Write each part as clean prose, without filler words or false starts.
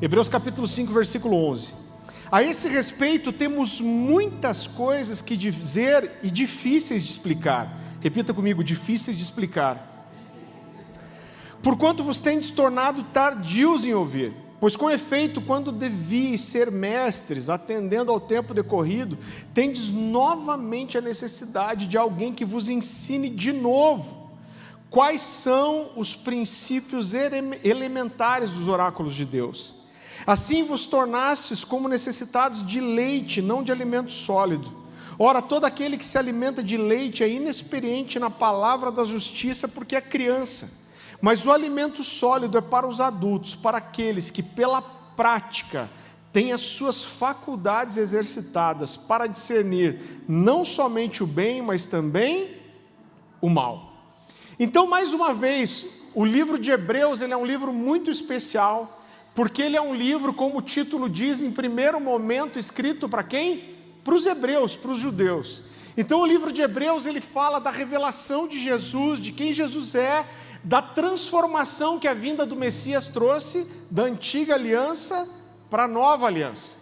Hebreus capítulo 5, versículo 11. A esse respeito temos muitas coisas que dizer e difíceis de explicar. Repita comigo, difíceis de explicar. Porquanto vos tendes tornado tardios em ouvir. Pois com efeito, quando devíeis ser mestres, atendendo ao tempo decorrido, tendes novamente a necessidade de alguém que vos ensine de novo quais são os princípios elementares dos oráculos de Deus. Assim vos tornastes como necessitados de leite, não de alimento sólido. Ora, todo aquele que se alimenta de leite é inexperiente na palavra da justiça, porque é criança. Mas o alimento sólido é para os adultos, para aqueles que pela prática têm as suas faculdades exercitadas para discernir não somente o bem, mas também o mal. Então, mais uma vez, o livro de Hebreus ele é um livro muito especial, porque ele é um livro, como o título diz, em primeiro momento escrito para quem? Para os hebreus, para os judeus. Então o livro de Hebreus ele fala da revelação de Jesus, de quem Jesus é, da transformação que a vinda do Messias trouxe da antiga aliança para a nova aliança.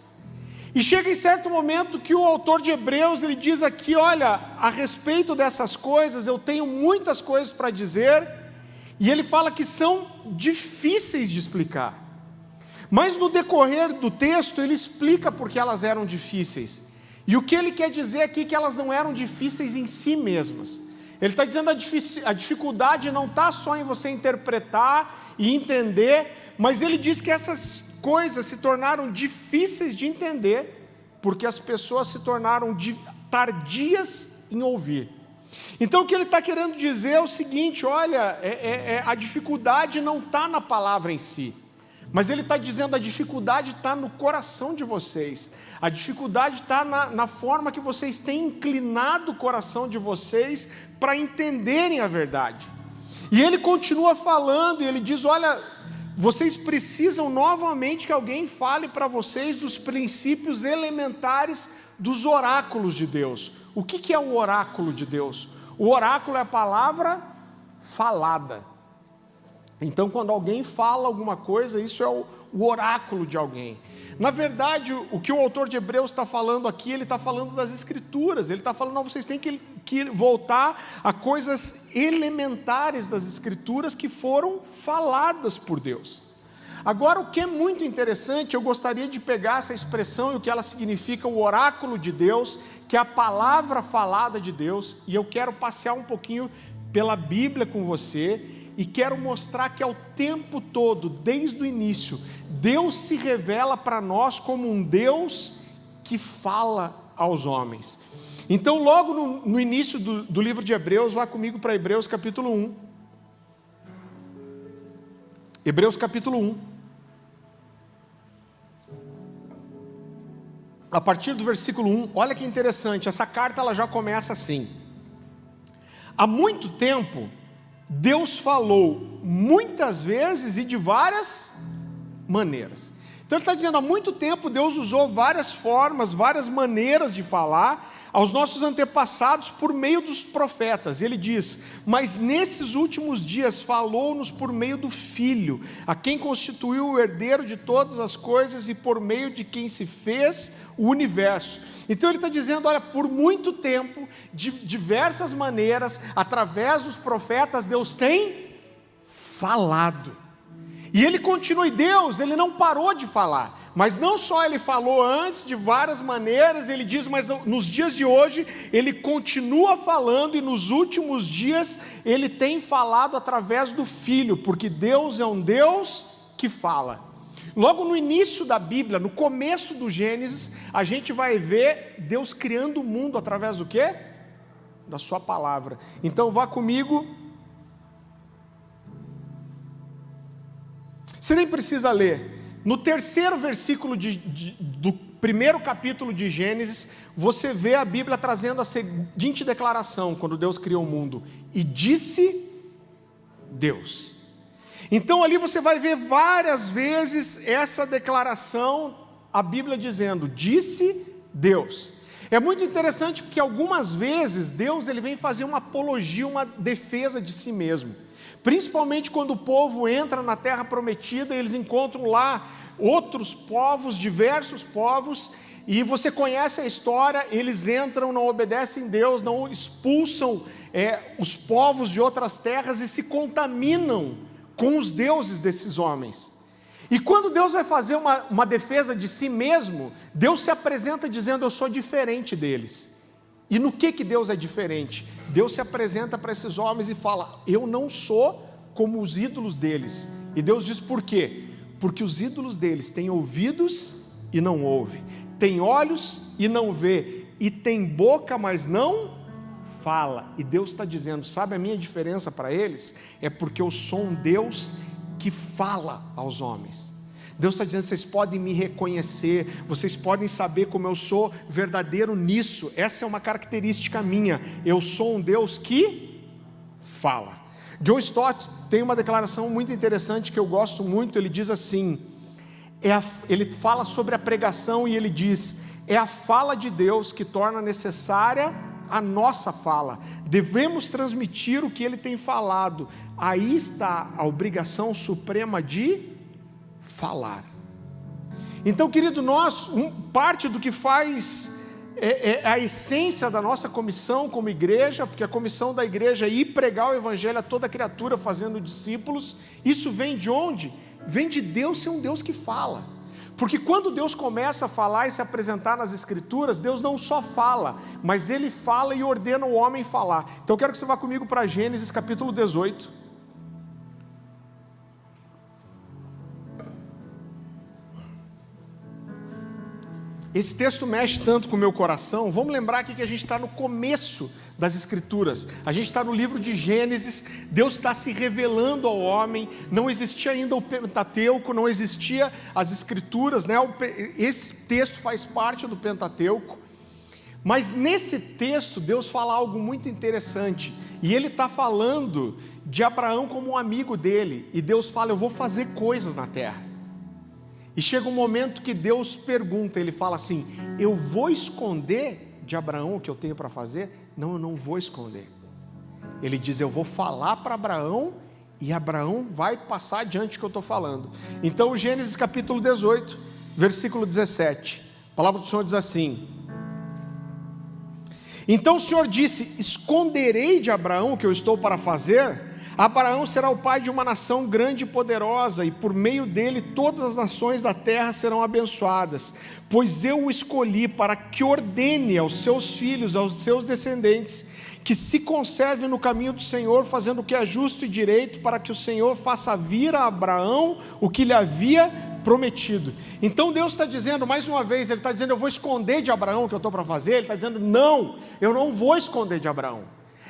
E chega em certo momento que o autor de Hebreus ele diz aqui, olha, a respeito dessas coisas eu tenho muitas coisas para dizer, e ele fala que são difíceis de explicar. Mas no decorrer do texto ele explica por que elas eram difíceis. E o que ele quer dizer aqui é que elas não eram difíceis em si mesmas. Ele está dizendo a dificuldade não está só em você interpretar e entender, mas ele diz que essas coisas se tornaram difíceis de entender, porque as pessoas se tornaram tardias em ouvir. Então o que ele está querendo dizer é o seguinte, olha, a dificuldade não está na palavra em si. Mas ele está dizendo a dificuldade está no coração de vocês. A dificuldade está na forma que vocês têm inclinado o coração de vocês para entenderem a verdade. E ele continua falando, e ele diz, olha, vocês precisam novamente que alguém fale para vocês dos princípios elementares dos oráculos de Deus. O que é o oráculo de Deus? O oráculo é a palavra falada. Então, quando alguém fala alguma coisa, isso é o oráculo de alguém. Na verdade, o que o autor de Hebreus está falando aqui, ele está falando das Escrituras. Ele está falando, não, vocês têm que voltar a coisas elementares das Escrituras que foram faladas por Deus. Agora, o que é muito interessante, eu gostaria de pegar essa expressão e o que ela significa, o oráculo de Deus, que é a palavra falada de Deus, e eu quero passear um pouquinho pela Bíblia com você, e quero mostrar que ao tempo todo, desde o início, Deus se revela para nós como um Deus que fala aos homens. Então logo no início do livro de Hebreus, vá comigo para Hebreus capítulo 1. Hebreus capítulo 1. A partir do versículo 1, olha que interessante, essa carta ela já começa assim. Há muito tempo, Deus falou muitas vezes e de várias maneiras. Então ele está dizendo, há muito tempo Deus usou várias formas, várias maneiras de falar aos nossos antepassados por meio dos profetas. Ele diz, mas nesses últimos dias falou-nos por meio do Filho, a quem constituiu o herdeiro de todas as coisas e por meio de quem se fez o universo. Então ele está dizendo, olha, por muito tempo, de diversas maneiras, através dos profetas, Deus tem falado. E ele continua, e Deus, ele não parou de falar. Mas não só ele falou antes de várias maneiras, ele diz, mas nos dias de hoje, ele continua falando, e nos últimos dias, ele tem falado através do Filho, porque Deus é um Deus que fala. Logo no início da Bíblia, no começo do Gênesis, a gente vai ver Deus criando o mundo através do quê? Da sua palavra. Então vá comigo. Você nem precisa ler. No terceiro versículo do primeiro capítulo de Gênesis, você vê a Bíblia trazendo a seguinte declaração, quando Deus criou o mundo. E disse Deus. Então ali você vai ver várias vezes essa declaração, a Bíblia dizendo, disse Deus. É muito interessante porque algumas vezes Deus ele vem fazer uma apologia, uma defesa de si mesmo. principalmente quando o povo entra na terra prometida, eles encontram lá outros povos, diversos povos, e você conhece a história, eles entram, não obedecem a Deus, não expulsam os povos de outras terras e se contaminam com os deuses desses homens. E quando Deus vai fazer uma defesa de si mesmo, Deus se apresenta dizendo: eu sou diferente deles. E no que Deus é diferente? Deus se apresenta para esses homens e fala: eu não sou como os ídolos deles. E Deus diz por quê? Porque os ídolos deles têm ouvidos e não ouvem, têm olhos e não vê, e tem boca, mas não fala. E Deus está dizendo: sabe a minha diferença para eles? É porque eu sou um Deus que fala aos homens. Deus está dizendo: vocês podem me reconhecer, vocês podem saber como eu sou verdadeiro nisso. Essa é uma característica minha. Eu sou um Deus que fala. John Stott tem uma declaração muito interessante que eu gosto muito. Ele diz assim, ele fala sobre a pregação e ele diz: é a fala de Deus que torna necessária a nossa fala. Devemos transmitir o que Ele tem falado. Aí está a obrigação suprema de falar. Então, querido, parte do que faz a essência da nossa comissão como igreja, porque a comissão da igreja é ir pregar o evangelho a toda criatura, fazendo discípulos. Isso vem de onde? Vem de Deus ser um Deus que fala. Porque quando Deus começa a falar e se apresentar nas escrituras, Deus não só fala, mas Ele fala e ordena o homem falar. Então eu quero que você vá comigo para Gênesis capítulo 18. Esse texto mexe tanto com o meu coração. Vamos lembrar aqui que a gente está no começo das escrituras. A gente está no livro de Gênesis. Deus está se revelando ao homem. Não existia ainda o Pentateuco, não existia as escrituras, né? Esse texto faz parte do Pentateuco. Mas nesse texto Deus fala algo muito interessante. E Ele está falando de Abraão como um amigo dele. E Deus fala: eu vou fazer coisas na terra. E chega um momento que Deus pergunta, Ele fala assim: eu vou esconder de Abraão o que eu tenho para fazer? Não, eu não vou esconder. Ele diz: eu vou falar para Abraão, e Abraão vai passar adiante do que eu estou falando. Então Gênesis capítulo 18, versículo 17, a palavra do Senhor diz assim: então o Senhor disse: esconderei de Abraão o que eu estou para fazer? Abraão será o pai de uma nação grande e poderosa, e por meio dele todas as nações da terra serão abençoadas, pois eu o escolhi para que ordene aos seus filhos, aos seus descendentes, que se conservem no caminho do Senhor, fazendo o que é justo e direito, para que o Senhor faça vir a Abraão o que lhe havia prometido. Então Deus está dizendo, mais uma vez, Ele está dizendo: eu vou esconder de Abraão o que eu estou para fazer. Ele está dizendo: não, eu não vou esconder de Abraão.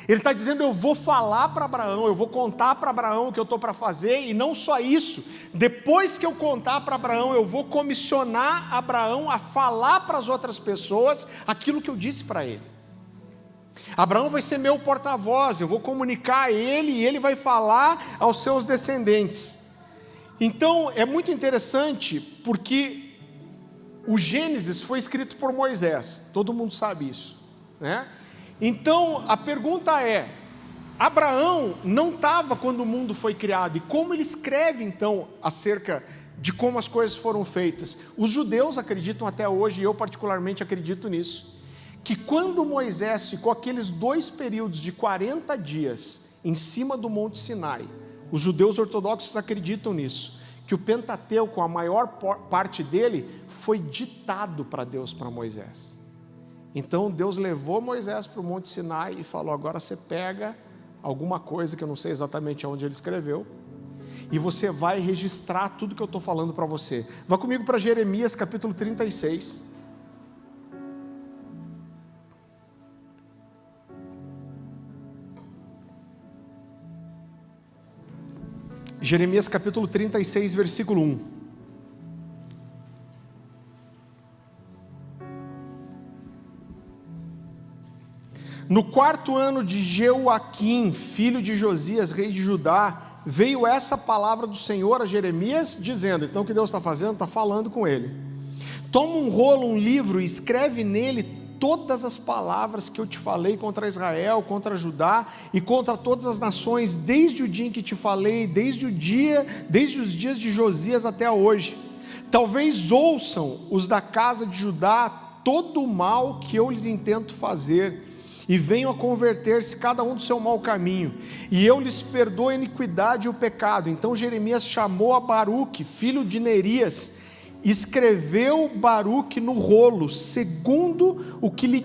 Ele está dizendo: eu vou falar para Abraão, eu vou contar para Abraão o que eu estou para fazer. E não só isso, depois que eu contar para Abraão, eu vou comissionar Abraão a falar para as outras pessoas aquilo que eu disse para ele. Abraão vai ser meu porta-voz, eu vou comunicar a ele e ele vai falar aos seus descendentes. Então é muito interessante, porque o Gênesis foi escrito por Moisés, todo mundo sabe isso, né? Então a pergunta é: Abraão não estava quando o mundo foi criado, e como ele escreve então acerca de como as coisas foram feitas? Os judeus acreditam até hoje, e eu particularmente acredito nisso, que quando Moisés ficou aqueles 2 períodos de 40 dias em cima do Monte Sinai, os judeus ortodoxos acreditam nisso, que o Pentateuco, a maior parte dele, foi ditado para Deus, para Moisés. Então Deus levou Moisés para o Monte Sinai e falou: agora você pega alguma coisa, que eu não sei exatamente onde ele escreveu, e você vai registrar tudo que eu estou falando para você. Vá comigo para Jeremias capítulo 36. Jeremias capítulo 36, versículo 1. No 4º ano de Jeoaquim, filho de Josias, rei de Judá, veio essa palavra do Senhor a Jeremias, dizendo... Então o que Deus está fazendo? Está falando com ele: toma um rolo, um livro, e escreve nele todas as palavras que eu te falei contra Israel, contra Judá e contra todas as nações, desde o dia em que te falei, desde os dias de Josias até hoje. Talvez ouçam os da casa de Judá todo o mal que eu lhes intento fazer, e venham a converter-se cada um do seu mau caminho, e eu lhes perdoo a iniquidade e o pecado. Então Jeremias chamou a Baruque, filho de Nerias, escreveu Baruque no rolo, segundo o que lhe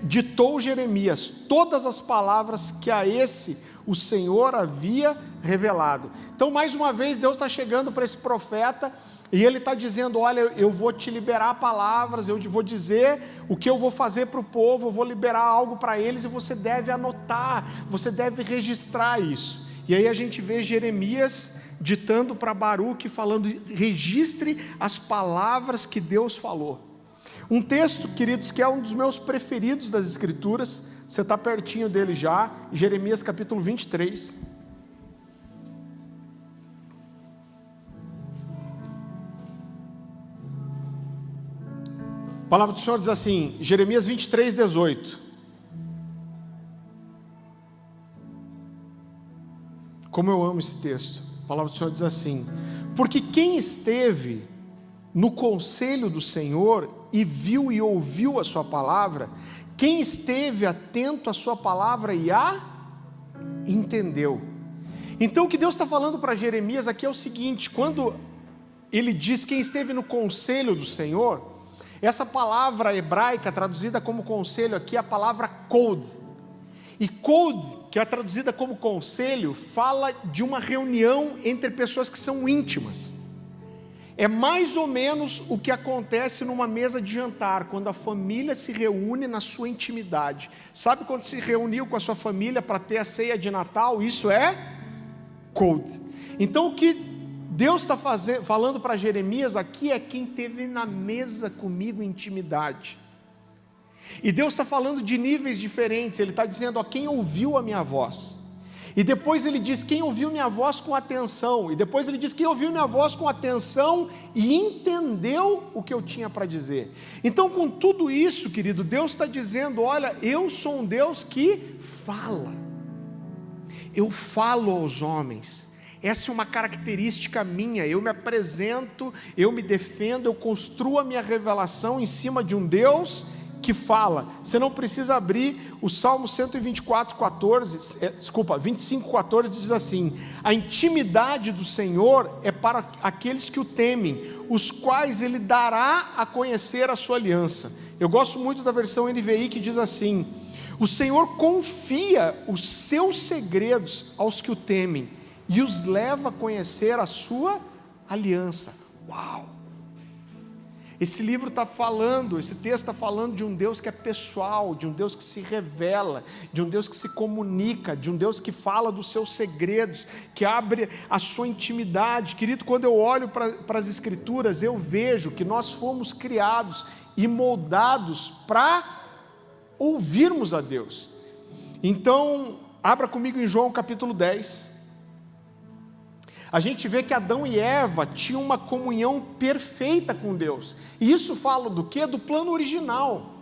ditou Jeremias, todas as palavras que a esse o Senhor havia revelado. Então, mais uma vez, Deus está chegando para esse profeta, e ele está dizendo: olha, eu vou te liberar palavras, eu vou dizer o que eu vou fazer para o povo, eu vou liberar algo para eles, e você deve anotar, você deve registrar isso. E aí a gente vê Jeremias ditando para Baruque, falando: registre as palavras que Deus falou. Um texto, queridos, que é um dos meus preferidos das Escrituras, você está pertinho dele já, Jeremias capítulo 23. A palavra do Senhor diz assim, Jeremias 23, 18. Como eu amo esse texto. A palavra do Senhor diz assim: porque quem esteve no conselho do Senhor e viu e ouviu a sua palavra, quem esteve atento à sua palavra e a entendeu. Então o que Deus está falando para Jeremias aqui é o seguinte: quando ele diz quem esteve no conselho do Senhor, essa palavra hebraica traduzida como conselho aqui é a palavra kod. E kod, que é traduzida como conselho, fala de uma reunião entre pessoas que são íntimas. É mais ou menos o que acontece numa mesa de jantar, quando a família se reúne na sua intimidade. Sabe quando se reuniu com a sua família para ter a ceia de Natal? Isso é kod. Então o que Deus está falando para Jeremias aqui é quem esteve na mesa comigo em intimidade. E Deus está falando de níveis diferentes. Ele está dizendo: ó, quem ouviu a minha voz. E depois ele diz: quem ouviu minha voz com atenção. E depois ele diz: quem ouviu minha voz com atenção e entendeu o que eu tinha para dizer. Então, com tudo isso, querido, Deus está dizendo: olha, eu sou um Deus que fala. Eu falo aos homens. Essa é uma característica minha. Eu me apresento, eu me defendo, eu construo a minha revelação em cima de um Deus que fala. Você não precisa abrir o Salmo 25, 14 diz assim: a intimidade do Senhor é para aqueles que o temem, os quais Ele dará a conhecer a sua aliança. Eu gosto muito da versão NVI que diz assim: o Senhor confia os seus segredos aos que o temem e os leva a conhecer a sua aliança. Uau! Esse livro está falando, esse texto está falando de um Deus que é pessoal, de um Deus que se revela, de um Deus que se comunica, de um Deus que fala dos seus segredos, que abre a sua intimidade. Querido, quando eu olho para as Escrituras, eu vejo que nós fomos criados e moldados para ouvirmos a Deus. Então, abra comigo em João capítulo 10. A gente vê que Adão e Eva tinham uma comunhão perfeita com Deus. E isso fala do quê? Do plano original.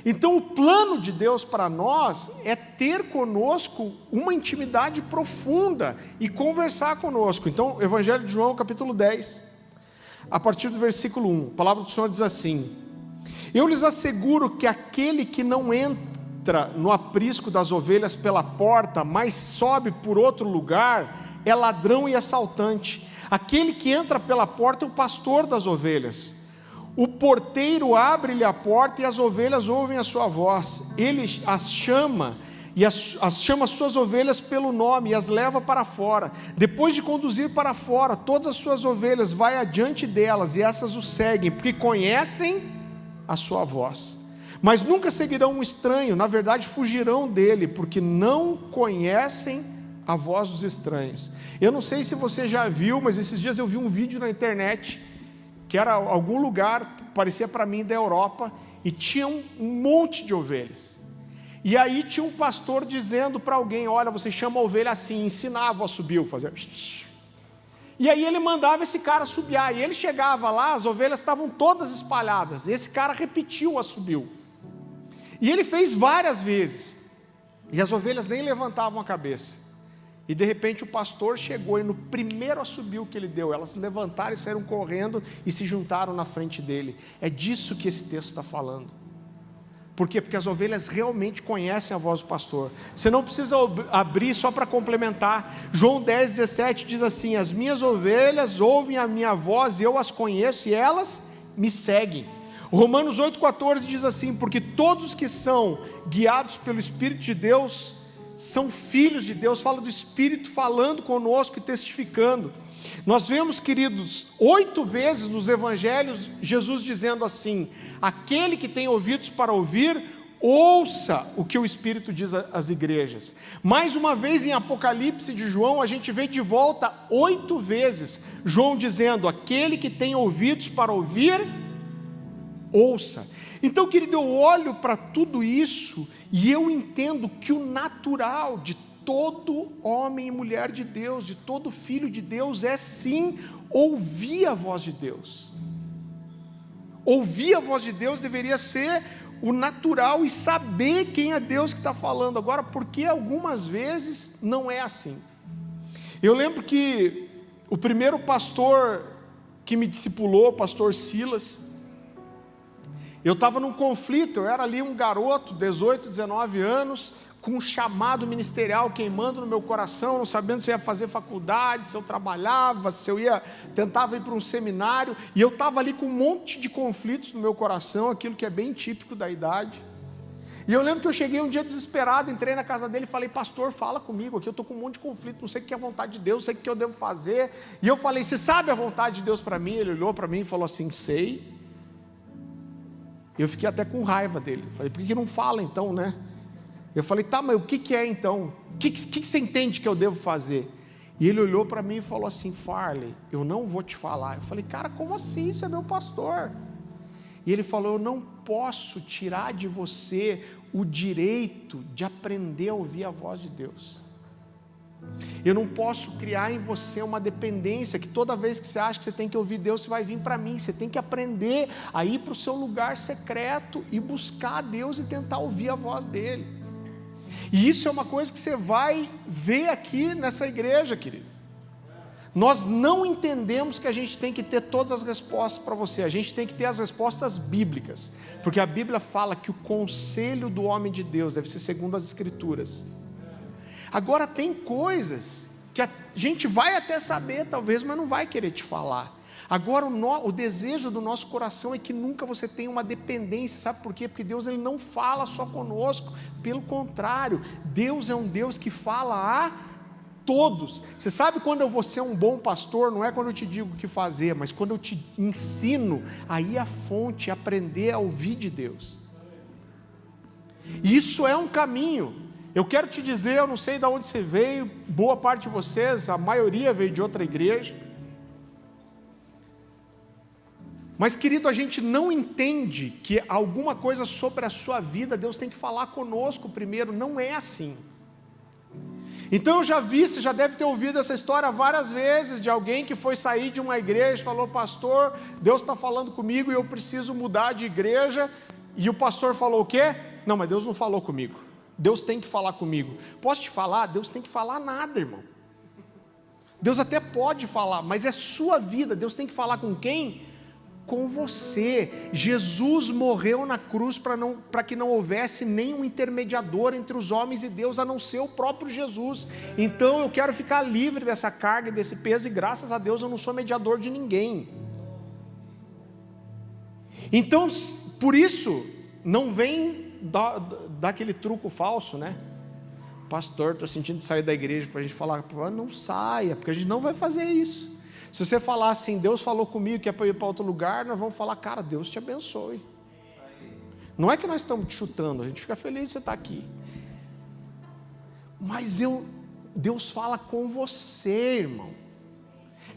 Então o plano de Deus para nós é ter conosco uma intimidade profunda e conversar conosco. Então, Evangelho de João, capítulo 10, a partir do versículo 1, a palavra do Senhor diz assim: eu lhes asseguro que aquele que não entra no aprisco das ovelhas pela porta, mas sobe por outro lugar, é ladrão e assaltante. Aquele que entra pela porta é o pastor das ovelhas. O porteiro abre-lhe a porta e as ovelhas ouvem a sua voz. Ele as chama e chama as suas ovelhas pelo nome e as leva para fora. Depois de conduzir para fora todas as suas ovelhas, vai adiante delas e essas o seguem, porque conhecem a sua voz. Mas nunca seguirão um estranho, na verdade fugirão dele, porque não conhecem a voz dos estranhos. Eu não sei se você já viu, mas esses dias eu vi um vídeo na internet, que era algum lugar, parecia para mim da Europa, e tinha um monte de ovelhas. E aí tinha um pastor dizendo para alguém: olha, você chama a ovelha assim, ensinava o assobio, fazer. E aí ele mandava esse cara assobiar, e ele chegava lá, as ovelhas estavam todas espalhadas, esse cara repetiu o assobio. E ele fez várias vezes, e as ovelhas nem levantavam a cabeça. E de repente o pastor chegou, e no primeiro assobio que ele deu, elas se levantaram e saíram correndo e se juntaram na frente dele. É disso que esse texto está falando. Por quê? Porque as ovelhas realmente conhecem a voz do pastor. Você não precisa abrir só para complementar. João 10,17 diz assim: as minhas ovelhas ouvem a minha voz, e eu as conheço e elas me seguem. Romanos 8,14 diz assim: porque todos os que são guiados pelo Espírito de Deus são filhos de Deus. Fala do Espírito falando conosco e testificando. Nós vemos, queridos, 8 vezes nos evangelhos Jesus dizendo assim: aquele que tem ouvidos para ouvir, ouça o que o Espírito diz às igrejas. Mais uma vez em Apocalipse de João, a gente vê de volta 8 vezes João dizendo: aquele que tem ouvidos para ouvir, ouça. Então, querido, eu olho para tudo isso e eu entendo que o natural de todo homem e mulher de Deus, de todo filho de Deus, é sim ouvir a voz de Deus. Ouvir a voz de Deus deveria ser o natural, e saber quem é Deus que está falando. Agora, porque algumas vezes não é assim. Eu lembro que o primeiro pastor que me discipulou, o pastor Silas, eu estava num conflito. Eu era ali um garoto, 18, 19 anos, com um chamado ministerial queimando no meu coração, não sabendo se eu ia fazer faculdade, se eu trabalhava, se eu tentava ir para um seminário, e eu estava ali com um monte de conflitos no meu coração, aquilo que é bem típico da idade. E eu lembro que eu cheguei um dia desesperado, entrei na casa dele e falei: pastor, fala comigo aqui, eu estou com um monte de conflito, não sei o que é a vontade de Deus, não sei o que eu devo fazer. E eu falei: você sabe a vontade de Deus para mim? Ele olhou para mim e falou assim: sei. Eu fiquei até com raiva dele. Falei: por que não fala então, né? Eu falei: tá, mas o que é então? O que você entende que eu devo fazer? E ele olhou para mim e falou assim: Farley, eu não vou te falar. Eu falei: cara, como assim? Você é meu pastor. E ele falou: eu não posso tirar de você o direito de aprender a ouvir a voz de Deus. Eu não posso criar em você uma dependência, que toda vez que você acha que você tem que ouvir Deus, você vai vir para mim. Você tem que aprender a ir para o seu lugar secreto e buscar a Deus e tentar ouvir a voz dele. E isso é uma coisa que você vai ver aqui nessa igreja, querido. Nós não entendemos que a gente tem que ter todas as respostas para você. A gente tem que ter as respostas bíblicas, porque a Bíblia fala que o conselho do homem de Deus deve ser segundo as Escrituras. Agora, tem coisas que a gente vai até saber talvez, mas não vai querer te falar. Agora, o desejo do nosso coração é que nunca você tenha uma dependência. Sabe por quê? Porque Deus, ele não fala só conosco. Pelo contrário, Deus é um Deus que fala a todos. Você sabe quando eu vou ser um bom pastor? Não é quando eu te digo o que fazer, mas quando eu te ensino a ir à fonte, aprender a ouvir de Deus. Isso é um caminho. Eu quero te dizer, eu não sei de onde você veio, boa parte de vocês, a maioria veio de outra igreja. Mas, querido, a gente não entende que alguma coisa sobre a sua vida, Deus tem que falar conosco primeiro. Não é assim. Então eu já vi, você já deve ter ouvido essa história várias vezes, de alguém que foi sair de uma igreja e falou: pastor, Deus está falando comigo e eu preciso mudar de igreja. E o pastor falou o quê? Não, mas Deus não falou comigo. Deus tem que falar comigo. Posso te falar? Deus tem que falar nada, irmão. Deus até pode falar, mas é sua vida. Deus tem que falar com quem? Com você. Jesus morreu na cruz para que não houvesse nenhum intermediador entre os homens e Deus, a não ser o próprio Jesus. Então eu quero ficar livre dessa carga, desse peso, e graças a Deus eu não sou mediador de ninguém. Então, por isso, não vem daquele truco falso, né? Pastor, estou sentindo de sair da igreja, para a gente falar: não saia, porque a gente não vai fazer isso. Se você falar assim: Deus falou comigo que é para ir para outro lugar, nós vamos falar: cara, Deus te abençoe. Não é que nós estamos te chutando, a gente fica feliz de você estar aqui. Mas Deus fala com você, irmão.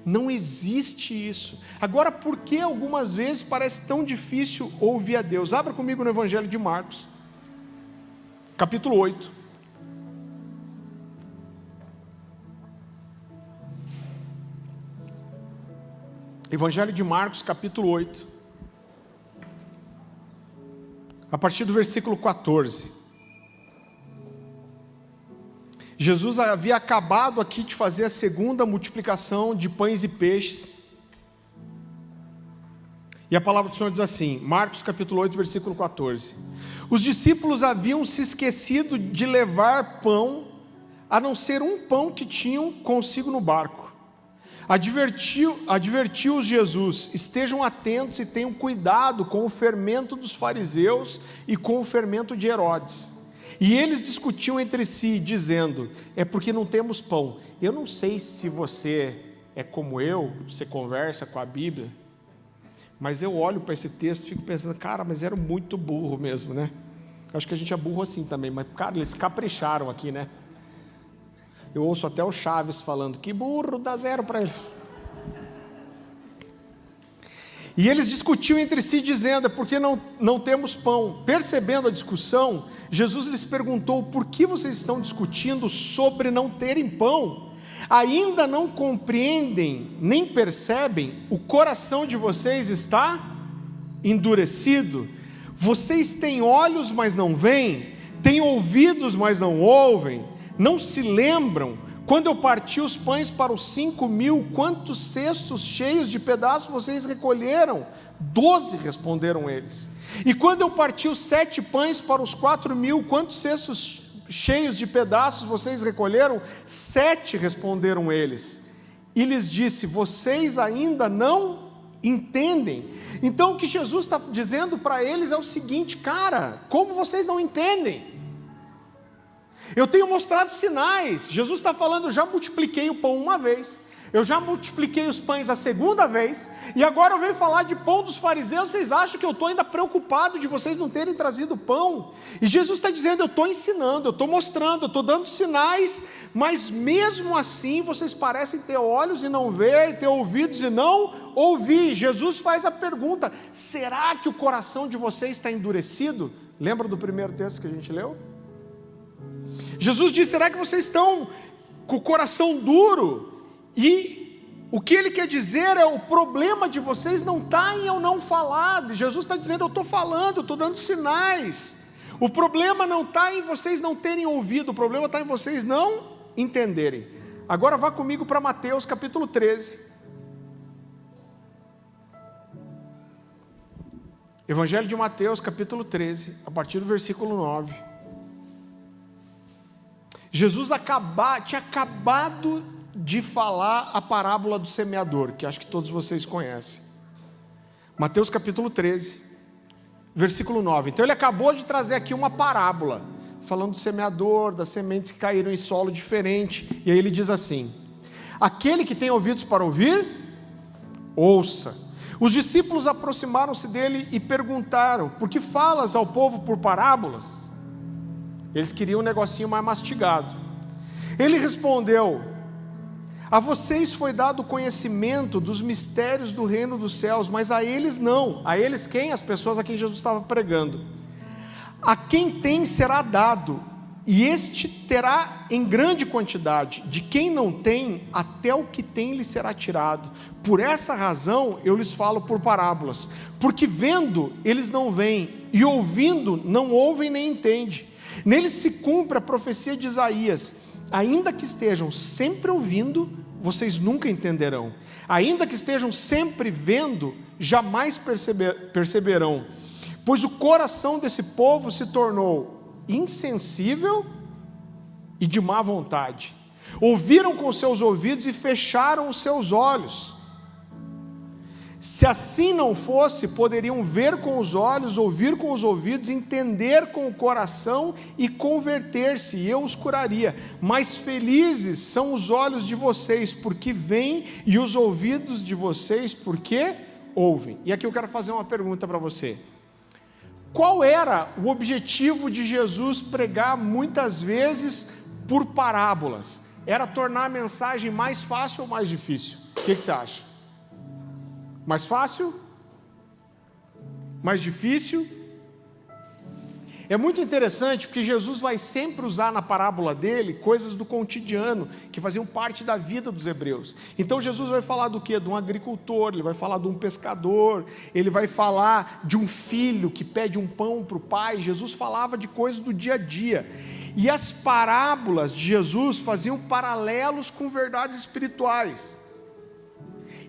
Não existe isso. Agora, por que algumas vezes parece tão difícil ouvir a Deus? Abra comigo no Evangelho de Marcos, capítulo 8. Evangelho de Marcos, capítulo 8. a partir do versículo 14. Jesus havia acabado aqui de fazer a segunda multiplicação de pães e peixes. E a palavra do Senhor diz assim, Marcos capítulo 8, versículo 14. Os discípulos haviam se esquecido de levar pão, a não ser um pão que tinham consigo no barco. Advertiu-os Jesus, estejam atentos e tenham cuidado com o fermento dos fariseus e com o fermento de Herodes. E eles discutiam entre si, dizendo, é porque não temos pão. Eu não sei se você é como eu, você conversa com a Bíblia, mas eu olho para esse texto e fico pensando, cara, mas era muito burro mesmo, né? Acho que a gente é burro assim também, mas, cara, eles capricharam aqui, né? Eu ouço até o Chaves falando, que burro, dá 0 para ele. E eles discutiam entre si, dizendo, é porque não temos pão. Percebendo a discussão, Jesus lhes perguntou, por que vocês estão discutindo sobre não terem pão? Ainda não compreendem, nem percebem, o coração de vocês está endurecido. Vocês têm olhos, mas não veem, têm ouvidos, mas não ouvem, não se lembram, quando eu parti os pães para os 5.000, quantos cestos cheios de pedaços vocês recolheram? 12, responderam eles. E quando eu parti os 7 pães para os 4.000, quantos cestos cheios de pedaços vocês recolheram? 7, responderam eles. E lhes disse, vocês ainda não entendem? Então o que Jesus está dizendo para eles é o seguinte, cara, como vocês não entendem? Eu tenho mostrado sinais. Jesus está falando, eu já multipliquei o pão uma vez, eu já multipliquei os pães a segunda vez, e agora eu venho falar de pão dos fariseus. Vocês acham que eu estou ainda preocupado de vocês não terem trazido pão? E Jesus está dizendo, eu estou ensinando, eu estou mostrando, eu estou dando sinais, mas mesmo assim vocês parecem ter olhos e não ver, e ter ouvidos e não ouvir. Jesus faz a pergunta, será que o coração de vocês está endurecido? Lembra do primeiro texto que a gente leu? Jesus diz, será que vocês estão com o coração duro? E o que ele quer dizer é, o problema de vocês não está em eu não falar. Jesus está dizendo, eu estou falando, eu estou dando sinais. O problema não está em vocês não terem ouvido, o problema está em vocês não entenderem. Agora vá comigo para Mateus capítulo 13. Evangelho de Mateus capítulo 13, a partir do versículo 9. Jesus tinha acabado de falar a parábola do semeador, que acho que todos vocês conhecem. Mateus capítulo 13, versículo 9. Então ele acabou de trazer aqui uma parábola, falando do semeador, das sementes que caíram em solo diferente. E aí ele diz assim, aquele que tem ouvidos para ouvir, ouça. Os discípulos aproximaram-se dele e perguntaram, por que falas ao povo por parábolas? Eles queriam um negocinho mais mastigado. Ele respondeu, a vocês foi dado o conhecimento dos mistérios do reino dos céus, mas a eles não. A eles quem? As pessoas a quem Jesus estava pregando. A quem tem será dado, e este terá em grande quantidade. De quem não tem, até o que tem lhe será tirado. Por essa razão eu lhes falo por parábolas, porque vendo eles não veem, e ouvindo não ouvem nem entendem. Neles se cumpre a profecia de Isaías, ainda que estejam sempre ouvindo, vocês nunca entenderão, ainda que estejam sempre vendo, jamais perceberão, pois o coração desse povo se tornou insensível e de má vontade, ouviram com seus ouvidos e fecharam os seus olhos. Se assim não fosse, poderiam ver com os olhos, ouvir com os ouvidos, entender com o coração e converter-se, e eu os curaria. Mas felizes são os olhos de vocês, porque veem, e os ouvidos de vocês, porque ouvem. E aqui eu quero fazer uma pergunta para você. Qual era o objetivo de Jesus pregar muitas vezes por parábolas? Era tornar a mensagem mais fácil ou mais difícil? O que você acha? Mais fácil? Mais difícil? É muito interessante porque Jesus vai sempre usar na parábola dele coisas do cotidiano que faziam parte da vida dos hebreus. Então Jesus vai falar do quê? De um agricultor, ele vai falar de um pescador, ele vai falar de um filho que pede um pão para o pai. Jesus falava de coisas do dia a dia. E as parábolas de Jesus faziam paralelos com verdades espirituais.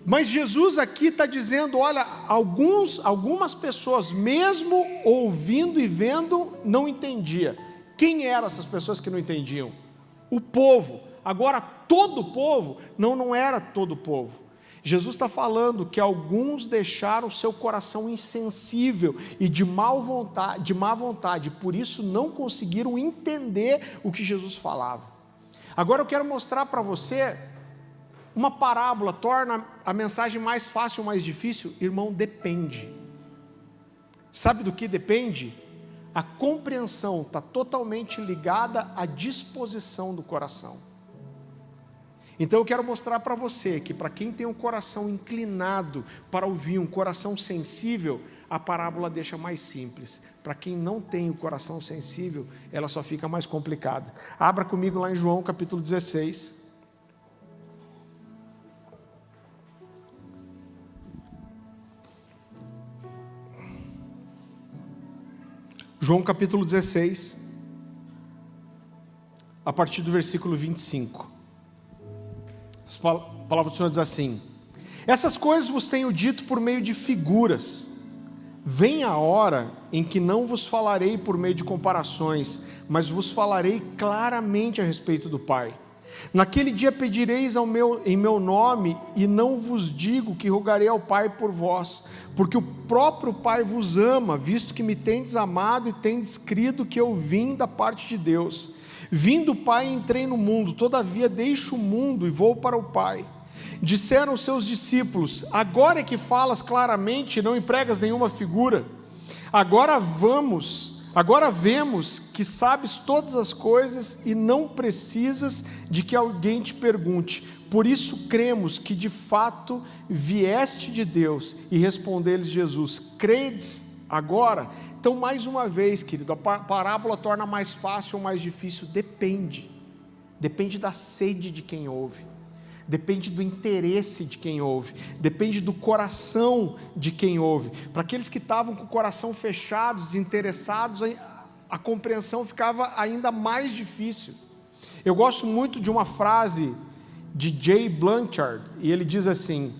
Mas Jesus aqui está dizendo, olha, algumas pessoas, mesmo ouvindo e vendo, não entendiam. Quem eram essas pessoas que não entendiam? O povo. Agora, todo o povo? Não era todo o povo. Jesus está falando que alguns deixaram seu coração insensível e de má vontade, por isso não conseguiram entender o que Jesus falava. Agora eu quero mostrar para você, uma parábola torna a mensagem mais fácil ou mais difícil? Irmão, depende. Sabe do que depende? A compreensão está totalmente ligada à disposição do coração. Então eu quero mostrar para você que para quem tem um coração inclinado para ouvir, um coração sensível, a parábola deixa mais simples. Para quem não tem o coração sensível, ela só fica mais complicada. Abra comigo lá em João capítulo 16. João capítulo 16, a partir do versículo 25. A palavra do Senhor diz assim: essas coisas vos tenho dito por meio de figuras. Vem a hora em que não vos falarei por meio de comparações, mas vos falarei claramente a respeito do Pai. Naquele dia pedireis em meu nome, e não vos digo que rogarei ao Pai por vós, porque o próprio Pai vos ama, visto que me tendes amado e tendes crido que eu vim da parte de Deus. Vindo o Pai, entrei no mundo, todavia deixo o mundo e vou para o Pai. Disseram os seus discípulos: agora é que falas claramente, não empregas nenhuma figura. Agora vemos que sabes todas as coisas e não precisas de que alguém te pergunte. Por isso cremos que de fato vieste de Deus. E respondeu-lhes Jesus: credes agora? Então, mais uma vez, querido, a parábola torna mais fácil ou mais difícil? Depende da sede de quem ouve, depende do interesse de quem ouve, depende do coração de quem ouve. Para aqueles que estavam com o coração fechado, desinteressados, a compreensão ficava ainda mais difícil. Eu gosto muito de uma frase de Jay Blanchard, e ele diz assim: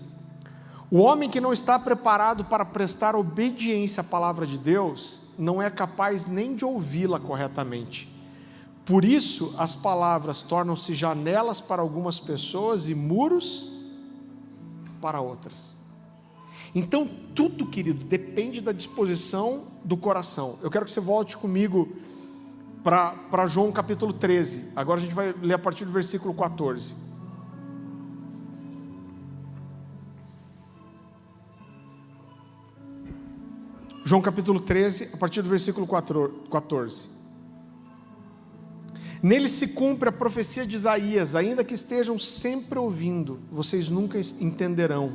o homem que não está preparado para prestar obediência à palavra de Deus, não é capaz nem de ouvi-la corretamente. Por isso, as palavras tornam-se janelas para algumas pessoas e muros para outras. Então, tudo, querido, depende da disposição do coração. Eu quero que você volte comigo para João capítulo 13. Agora a gente vai ler a partir do versículo 14. João capítulo 13, a partir do versículo 14. Nele se cumpre a profecia de Isaías: ainda que estejam sempre ouvindo, vocês nunca entenderão.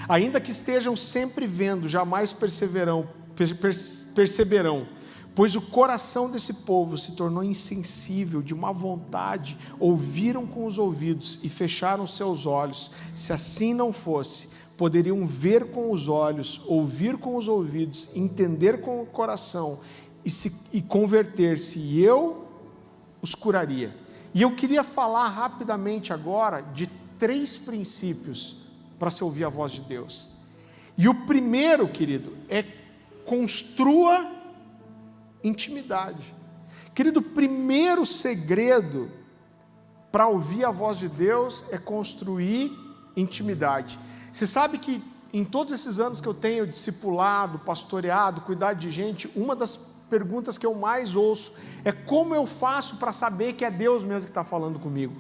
Ainda que estejam sempre vendo, jamais perceberão. Pois o coração desse povo se tornou insensível, de má vontade, ouviram com os ouvidos e fecharam seus olhos. Se assim não fosse, poderiam ver com os olhos, ouvir com os ouvidos, entender com o coração e converter-se, e eu os curaria. E eu queria falar rapidamente agora de 3 princípios para se ouvir a voz de Deus. E o primeiro, querido, é construa intimidade. Querido, o primeiro segredo para ouvir a voz de Deus é construir intimidade. Você sabe que em todos esses anos que eu tenho discipulado, pastoreado, cuidado de gente, uma das perguntas que eu mais ouço é como eu faço para saber que é Deus mesmo que está falando comigo.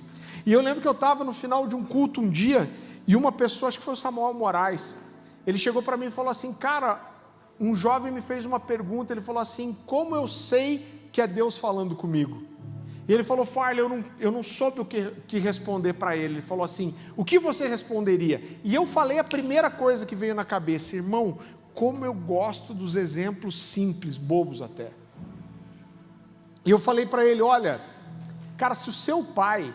E eu lembro que eu estava no final de um culto um dia, e uma pessoa, acho que foi o Samuel Moraes, ele chegou para mim e falou assim: cara, um jovem me fez uma pergunta, ele falou assim: como eu sei que é Deus falando comigo? E ele falou: Farley, eu não soube o que responder para ele. Ele falou assim: o que você responderia? E eu falei a primeira coisa que veio na cabeça: irmão, como eu gosto dos exemplos simples, bobos até. E eu falei para ele, olha, cara, se o seu pai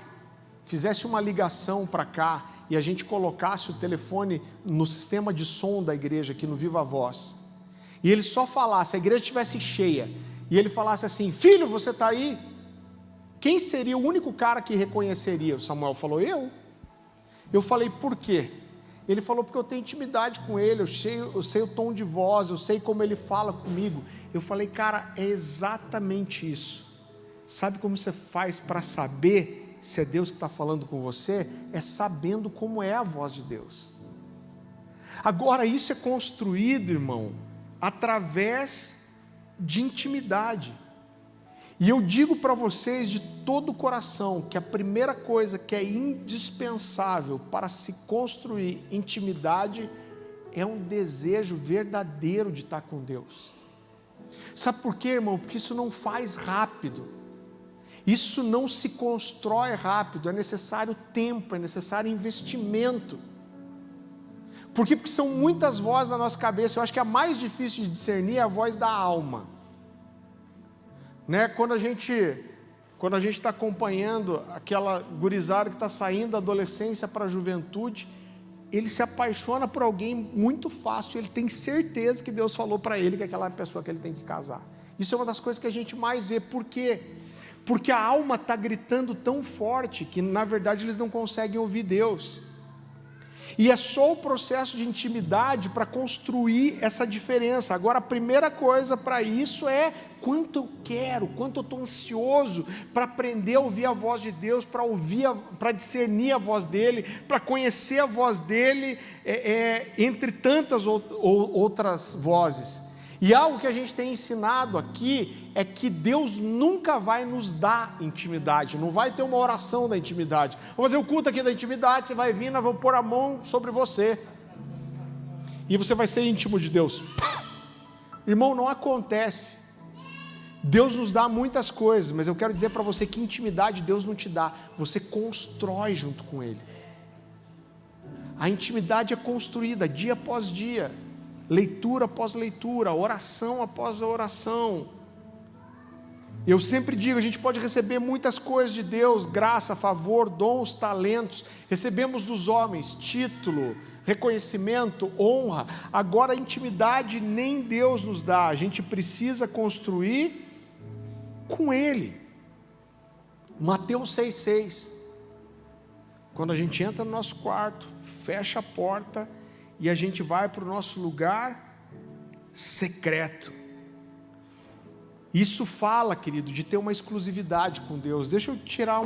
fizesse uma ligação para cá e a gente colocasse o telefone no sistema de som da igreja aqui no Viva Voz, e ele só falasse, a igreja estivesse cheia, e ele falasse assim, filho, você está aí? Quem seria o único cara que reconheceria? O Samuel falou, eu. Eu falei, por quê? Ele falou, porque eu tenho intimidade com ele, eu sei o tom de voz, eu sei como ele fala comigo. Eu falei, cara, é exatamente isso. Sabe como você faz para saber se é Deus que está falando com você? É sabendo como é a voz de Deus. Agora, isso é construído, irmão, através de intimidade. E eu digo para vocês de todo o coração que a primeira coisa que é indispensável para se construir intimidade é um desejo verdadeiro de estar com Deus. Sabe por quê, irmão? Porque isso não faz rápido. Isso não se constrói rápido, é necessário tempo, é necessário investimento. Por quê? Porque são muitas vozes na nossa cabeça. Eu acho que a mais difícil de discernir é a voz da alma. Né? Quando a gente está acompanhando aquela gurizada que está saindo da adolescência para a juventude, ele se apaixona por alguém muito fácil, ele tem certeza que Deus falou para ele que é aquela pessoa que ele tem que casar. Isso é uma das coisas que a gente mais vê. Por quê? Porque a alma está gritando tão forte que na verdade eles não conseguem ouvir Deus. E é só o processo de intimidade para construir essa diferença. Agora, a primeira coisa para isso é quanto eu quero, quanto eu estou ansioso para aprender a ouvir a voz de Deus, para discernir a voz dEle, para conhecer a voz dEle, entre tantas outras vozes. E algo que a gente tem ensinado aqui é que Deus nunca vai nos dar intimidade, não vai ter uma oração da intimidade. Vamos fazer o culto aqui da intimidade, você vai vir, nós vamos pôr a mão sobre você e você vai ser íntimo de Deus. Irmão, não acontece. Deus nos dá muitas coisas, mas eu quero dizer para você que intimidade Deus não te dá, você constrói junto com Ele. A intimidade é construída dia após dia, leitura após leitura, oração após oração. Eu sempre digo, a gente pode receber muitas coisas de Deus, graça, favor, dons, talentos, recebemos dos homens, título, reconhecimento, honra. Agora a intimidade nem Deus nos dá, a gente precisa construir com Ele. Mateus 6,6, quando a gente entra no nosso quarto, fecha a porta, e a gente vai para o nosso lugar secreto. Isso fala, querido, de ter uma exclusividade com Deus. Deixa eu tirar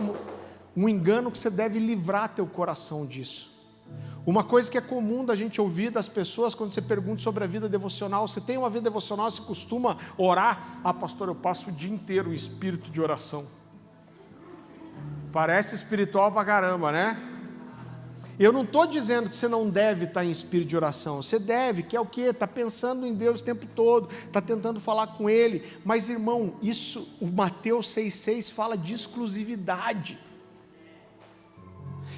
um engano que você deve livrar teu coração disso. Uma coisa que é comum da gente ouvir das pessoas quando você pergunta sobre a vida devocional: você tem uma vida devocional, você costuma orar? Ah, pastor, eu passo o dia inteiro em espírito de oração. Parece espiritual pra caramba, né? Eu não estou dizendo que você não deve estar em espírito de oração, você deve, que é o quê? Está pensando em Deus o tempo todo, está tentando falar com Ele, mas irmão, isso, o Mateus 6,6 fala de exclusividade.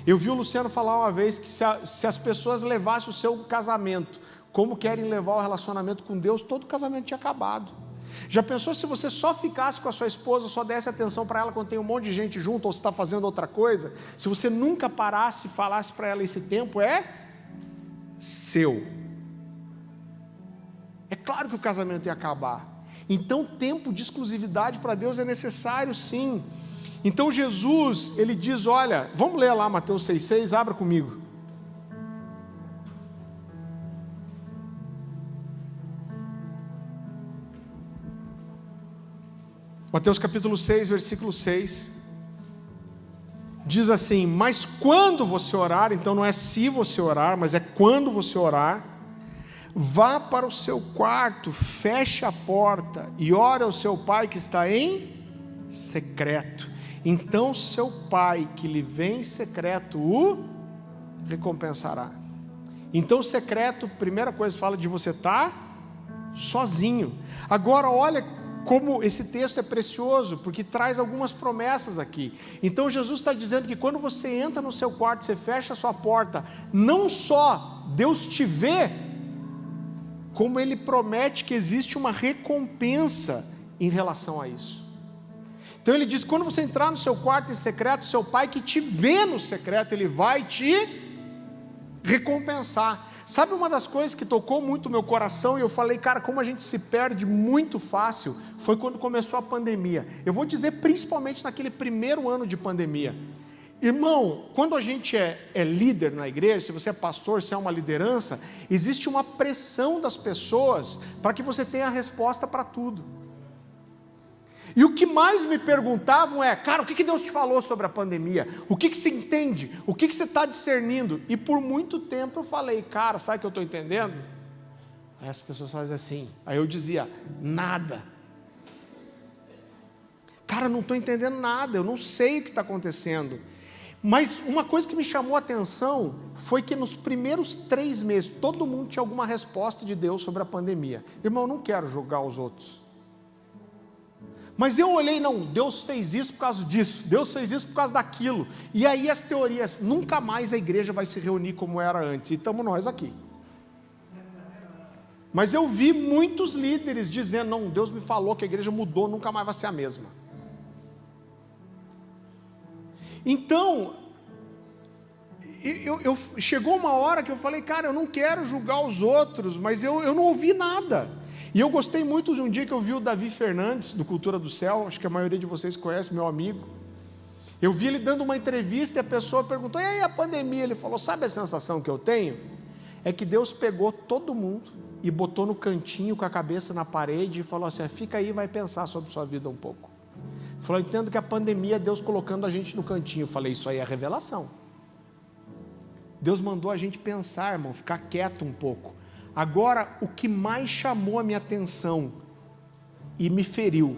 Eu vi o Luciano falar uma vez que se as pessoas levassem o seu casamento como querem levar o relacionamento com Deus, todo o casamento tinha acabado. Já pensou se você só ficasse com a sua esposa, só desse atenção para ela quando tem um monte de gente junto, ou você está fazendo outra coisa? Se você nunca parasse e falasse para ela: esse tempo é seu. É claro que o casamento ia acabar. Então tempo de exclusividade para Deus é necessário, sim. Então Jesus, Ele diz, olha, vamos ler lá Mateus 6,6, abra comigo. Mateus capítulo 6, versículo 6, diz assim: mas quando você orar, então não é se você orar, mas é quando você orar, vá para o seu quarto, feche a porta e ore ao seu pai que está em secreto. Então seu pai que lhe vem em secreto o recompensará. Então secreto, primeira coisa, fala de você estar sozinho. Agora olha como esse texto é precioso, porque traz algumas promessas aqui. Então Jesus está dizendo que quando você entra no seu quarto, você fecha a sua porta, não só Deus te vê, como Ele promete que existe uma recompensa em relação a isso. Então ele diz: quando você entrar no seu quarto em secreto, seu pai que te vê no secreto, ele vai te recompensar. Sabe uma das coisas que tocou muito o meu coração, e eu falei, cara, como a gente se perde muito fácil, foi quando começou a pandemia. Eu vou dizer principalmente naquele primeiro ano de pandemia. Irmão, quando a gente é líder na igreja, se você é pastor, se é uma liderança, existe uma pressão das pessoas para que você tenha a resposta para tudo. E o que mais me perguntavam é, cara, o que Deus te falou sobre a pandemia? O que você entende? O que você está discernindo? E por muito tempo eu falei, cara, sabe o que eu estou entendendo? Aí as pessoas fazem assim, aí eu dizia, nada. Cara, não estou entendendo nada, eu não sei o que está acontecendo. Mas uma coisa que me chamou a atenção foi que nos primeiros 3 meses, todo mundo tinha alguma resposta de Deus sobre a pandemia. Irmão, eu não quero julgar os outros. Mas eu olhei, não, Deus fez isso por causa disso, Deus fez isso por causa daquilo. E aí as teorias, nunca mais a igreja vai se reunir como era antes. E estamos nós aqui. Mas eu vi muitos líderes dizendo, não, Deus me falou que a igreja mudou, nunca mais vai ser a mesma. Então, chegou uma hora que eu falei, cara, eu não quero julgar os outros, mas eu não ouvi nada. E eu gostei muito de um dia que eu vi o Davi Fernandes, do Cultura do Céu, acho que a maioria de vocês conhece, meu amigo. Eu vi ele dando uma entrevista e a pessoa perguntou, e aí a pandemia? Ele falou, sabe a sensação que eu tenho? É que Deus pegou todo mundo e botou no cantinho com a cabeça na parede e falou assim, fica aí e vai pensar sobre sua vida um pouco. Ele falou, entendo que a pandemia é Deus colocando a gente no cantinho. Eu falei, isso aí é revelação. Deus mandou a gente pensar, irmão, ficar quieto um pouco. Agora, o que mais chamou a minha atenção e me feriu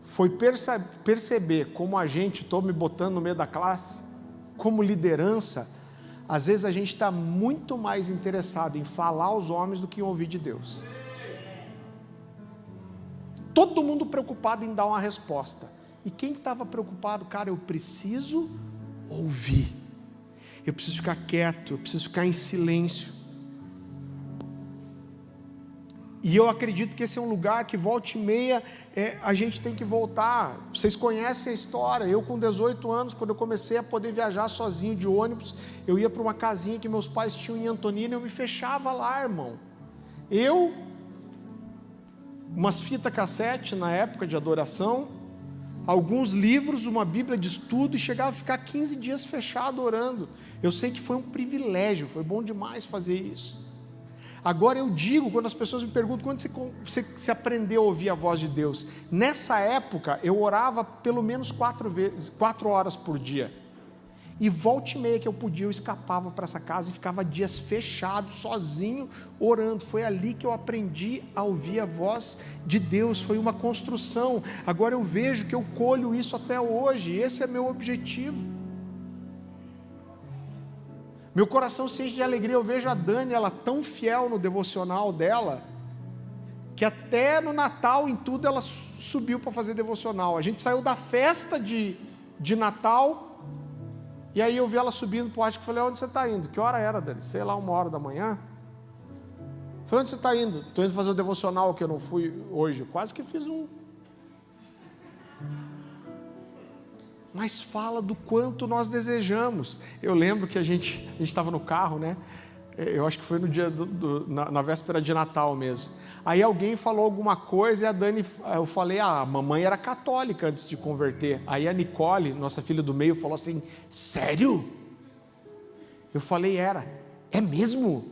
foi perceber como a gente, estou me botando no meio da classe, como liderança, às vezes a gente está muito mais interessado em falar aos homens do que em ouvir de Deus. Todo mundo preocupado em dar uma resposta. E quem estava preocupado, cara, eu preciso ouvir. Eu preciso ficar quieto, eu preciso ficar em silêncio. E eu acredito que esse é um lugar que volta e meia a gente tem que voltar. Vocês conhecem a história. Eu com 18 anos, quando eu comecei a poder viajar sozinho de ônibus, eu ia para uma casinha que meus pais tinham em Antonina e eu me fechava lá, irmão. Umas fitas cassete na época de adoração, alguns livros, uma bíblia de estudo, e chegava a ficar 15 dias fechado orando. Eu sei que foi um privilégio, foi bom demais fazer isso. Agora eu digo, quando as pessoas me perguntam, quando você aprendeu a ouvir a voz de Deus? Nessa época, eu orava pelo menos 4 horas por dia. E volta e meia que eu podia, eu escapava para essa casa e ficava dias fechado, sozinho, orando. Foi ali que eu aprendi a ouvir a voz de Deus, foi uma construção. Agora eu vejo que eu colho isso até hoje, esse é meu objetivo. Meu coração se enche de alegria, eu vejo a Dani, ela tão fiel no devocional dela, que até no Natal, em tudo, ela subiu para fazer devocional. A gente saiu da festa de Natal, e aí eu vi ela subindo para o ático e falei, onde você está indo? Que hora era, Dani? Sei lá, 1h da manhã. Falei, onde você está indo? Estou indo fazer o devocional, que eu não fui hoje. Eu quase que fiz um. Mas fala do quanto nós desejamos. Eu lembro que a gente estava no carro, né? Eu acho que foi no dia na véspera de Natal mesmo. Aí alguém falou alguma coisa e a Dani, eu falei, a mamãe era católica antes de converter. Aí a Nicole, nossa filha do meio, falou assim, sério? Eu falei, era. É mesmo?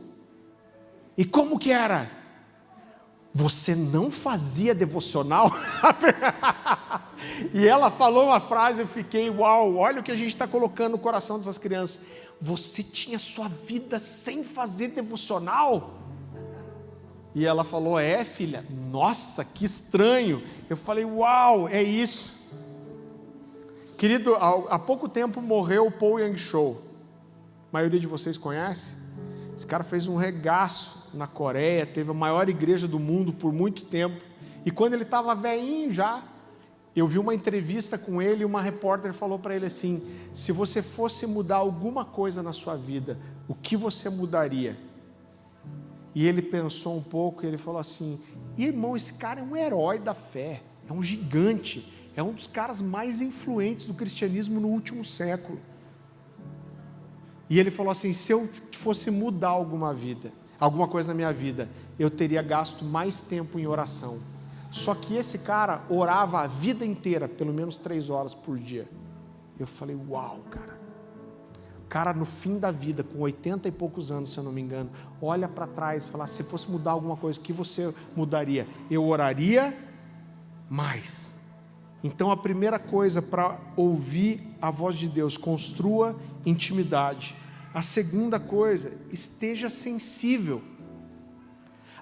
E como que era? Você não fazia devocional? E ela falou uma frase, eu fiquei, uau, olha o que a gente está colocando no coração dessas crianças. Você tinha sua vida sem fazer devocional? E ela falou, filha, nossa, que estranho. Eu falei, uau, é isso. Querido, há pouco tempo morreu o Paul Yang Shou. A maioria de vocês conhece? Esse cara fez um regaço na Coreia, teve a maior igreja do mundo por muito tempo. E quando ele estava velhinho já, eu vi uma entrevista com ele e uma repórter falou para ele assim, se você fosse mudar alguma coisa na sua vida, o que você mudaria? E ele pensou um pouco e ele falou assim, irmão, esse cara é um herói da fé. é um gigante, é um dos caras mais influentes do cristianismo no último século. E ele falou assim: se eu fosse mudar alguma coisa na minha vida, eu teria gasto mais tempo em oração. Só que esse cara orava a vida inteira, pelo menos 3 horas por dia. Eu falei: uau, cara. O cara no fim da vida, com 80 e poucos anos, se eu não me engano, olha para trás e fala: se fosse mudar alguma coisa, o que você mudaria? Eu oraria mais. Então a primeira coisa para ouvir a voz de Deus: construa intimidade. A segunda coisa: esteja sensível.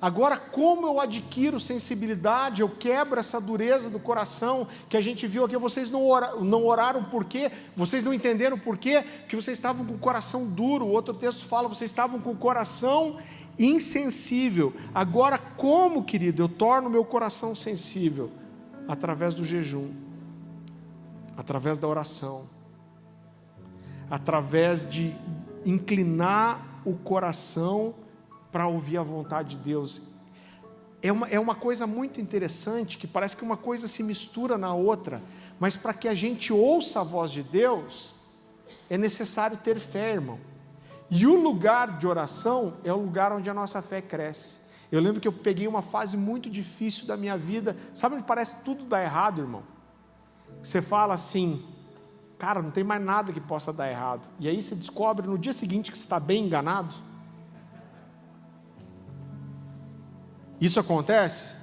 Agora, como eu adquiro sensibilidade, eu quebro essa dureza do coração que a gente viu aqui? Vocês não oraram por quê? Vocês não entenderam por quê? Porque vocês estavam com o coração duro. O outro texto fala: vocês estavam com o coração insensível. Agora, como, querido, eu torno meu coração sensível? Através do jejum, através da oração, através de inclinar o coração para ouvir a vontade de Deus. É uma coisa muito interessante, que parece que uma coisa se mistura na outra, mas para que a gente ouça a voz de Deus, é necessário ter fé, irmão. E o lugar de oração é o lugar onde a nossa fé cresce. Eu lembro que eu peguei uma fase muito difícil da minha vida. Sabe onde parece tudo dar errado, irmão? Você fala assim: cara, não tem mais nada que possa dar errado. E aí você descobre no dia seguinte que você está bem enganado. Isso acontece?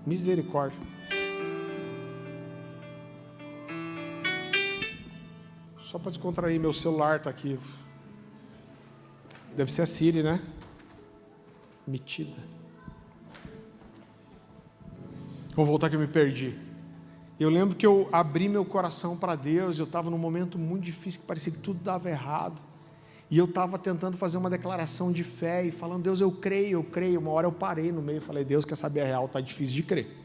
Misericórdia. Só para descontrair, meu celular está aqui. Deve ser a Siri, né? Metida. Vou voltar que eu me perdi. Eu lembro que eu abri meu coração para Deus. Eu estava num momento muito difícil, que parecia que tudo dava errado. E eu estava tentando fazer uma declaração de fé e falando: Deus, eu creio, eu creio. Uma hora eu parei no meio e falei: Deus, quer saber a real? Está difícil de crer.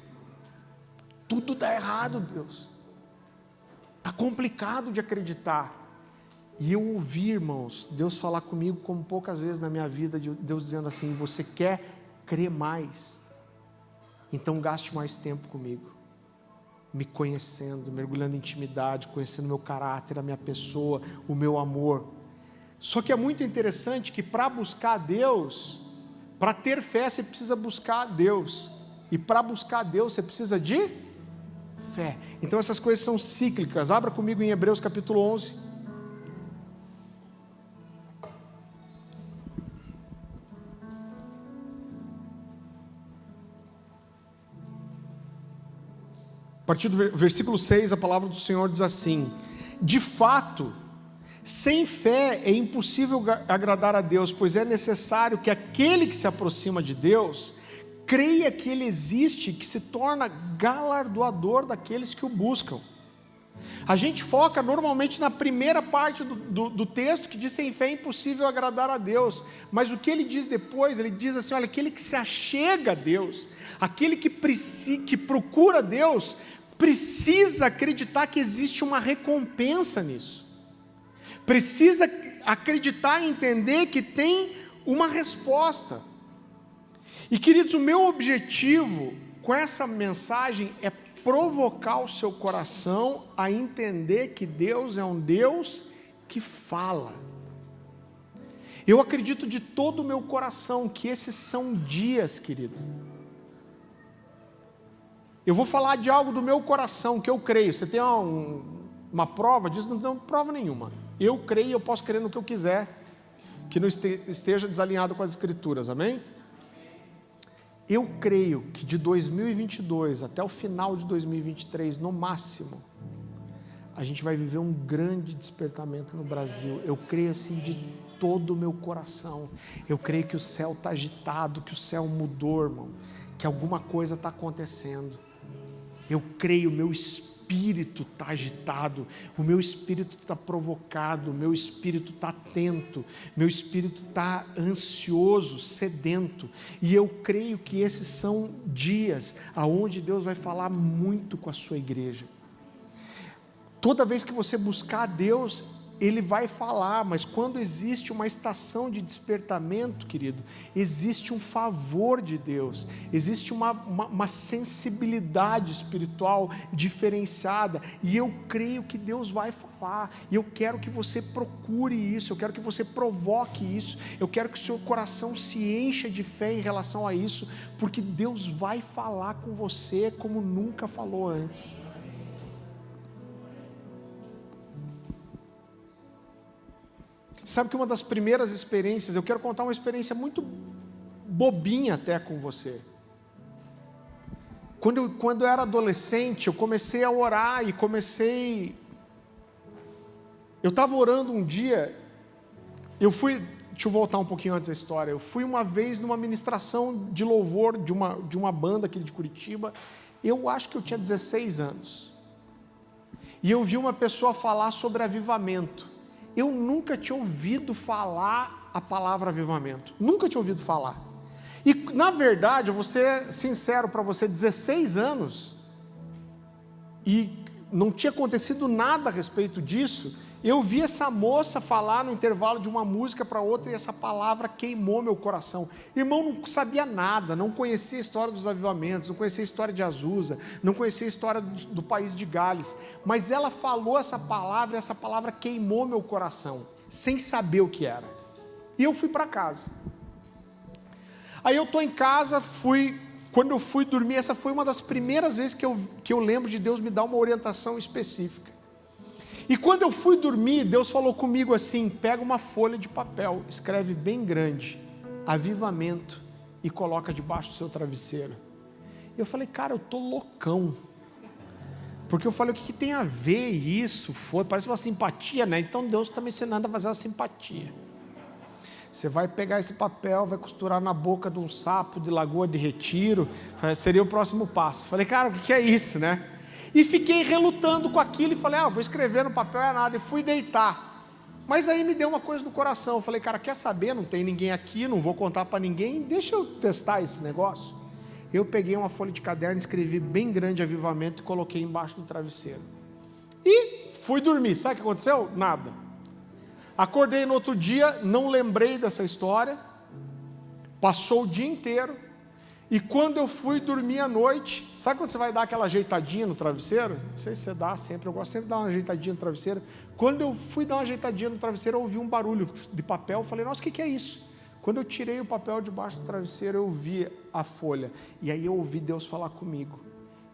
Tudo dá errado, Deus. Está complicado de acreditar. E eu ouvi, irmãos, Deus falar comigo como poucas vezes na minha vida, Deus dizendo assim: você quer crer mais? Então gaste mais tempo comigo, me conhecendo, mergulhando em intimidade, conhecendo meu caráter, a minha pessoa, o meu amor. Só que é muito interessante que para buscar a Deus, para ter fé, você precisa buscar a Deus. E para buscar a Deus, você precisa de fé. Então essas coisas são cíclicas. Abra comigo em Hebreus capítulo 11. A partir do versículo 6, a palavra do Senhor diz assim: de fato, sem fé é impossível agradar a Deus, pois é necessário que aquele que se aproxima de Deus creia que Ele existe, que se torna galardoador daqueles que o buscam. A gente foca normalmente na primeira parte do texto, que diz: sem fé é impossível agradar a Deus. Mas o que ele diz depois? Ele diz assim: olha, aquele que se achega a Deus, aquele que procura Deus, precisa acreditar que existe uma recompensa nisso. Precisa acreditar e entender que tem uma resposta. E queridos, o meu objetivo com essa mensagem é provocar o seu coração a entender que Deus é um Deus que fala. Eu acredito de todo o meu coração que esses são dias, querido. Eu vou falar de algo do meu coração que eu creio. Você tem uma prova disso? Não tenho prova nenhuma. Eu creio, eu posso crer no que eu quiser, que não esteja desalinhado com as Escrituras, amém? Eu creio que de 2022 até o final de 2023, no máximo, a gente vai viver um grande despertamento no Brasil. Eu creio assim de todo o meu coração. Eu creio que o céu está agitado, que o céu mudou, irmão, que alguma coisa está acontecendo. Eu creio, meu espírito está agitado, o meu espírito está provocado, o meu espírito está atento, meu espírito está ansioso, sedento, e eu creio que esses são dias aonde Deus vai falar muito com a sua igreja. Toda vez que você buscar a Deus, Ele vai falar, mas quando existe uma estação de despertamento, querido, existe um favor de Deus, existe uma sensibilidade espiritual diferenciada, e eu creio que Deus vai falar, e eu quero que você procure isso, eu quero que você provoque isso, eu quero que o seu coração se encha de fé em relação a isso, porque Deus vai falar com você como nunca falou antes. Sabe que uma das primeiras experiências, eu quero contar uma experiência muito bobinha até com você. Quando eu era adolescente, eu comecei a orar e eu estava orando um dia, deixa eu voltar um pouquinho antes da história, eu fui uma vez numa ministração de louvor de uma banda aqui de Curitiba, eu acho que eu tinha 16 anos, e eu vi uma pessoa falar sobre avivamento. Eu nunca tinha ouvido falar a palavra avivamento, nunca tinha ouvido falar, e na verdade, eu vou ser sincero para você, 16 anos, e não tinha acontecido nada a respeito disso. Eu vi essa moça falar no intervalo de uma música para outra, e essa palavra queimou meu coração. Irmão, não sabia nada, não conhecia a história dos avivamentos, não conhecia a história de Azusa, não conhecia a história do país de Gales, mas ela falou essa palavra, e essa palavra queimou meu coração, sem saber o que era. E eu fui para casa. Aí eu estou em casa, quando eu fui dormir, essa foi uma das primeiras vezes que eu lembro de Deus me dar uma orientação específica. E quando eu fui dormir, Deus falou comigo assim: pega uma folha de papel, escreve bem grande, avivamento, e coloca debaixo do seu travesseiro. E eu falei, cara, eu estou loucão, porque eu falei, o que tem a ver isso? Parece uma simpatia, né? Então Deus está me ensinando a fazer uma simpatia. Você vai pegar esse papel, vai costurar na boca de um sapo de Lagoa de Retiro, seria o próximo passo. Falei, cara, o que é isso, né? E fiquei relutando com aquilo, e falei, vou escrever no papel, é nada, e fui deitar. Mas aí me deu uma coisa no coração, eu falei, cara, quer saber, não tem ninguém aqui, não vou contar para ninguém, deixa eu testar esse negócio. Eu peguei uma folha de caderno, escrevi bem grande avivamento, e coloquei embaixo do travesseiro. E fui dormir, sabe o que aconteceu? Nada. Acordei no outro dia, não lembrei dessa história, passou o dia inteiro, e quando eu fui dormir à noite, sabe quando você vai dar aquela ajeitadinha no travesseiro? Não sei se você dá sempre, eu gosto sempre de dar uma ajeitadinha no travesseiro. Quando eu fui dar uma ajeitadinha no travesseiro, eu ouvi um barulho de papel, eu falei, nossa, o que é isso? Quando eu tirei o papel debaixo do travesseiro, eu vi a folha, e aí eu ouvi Deus falar comigo: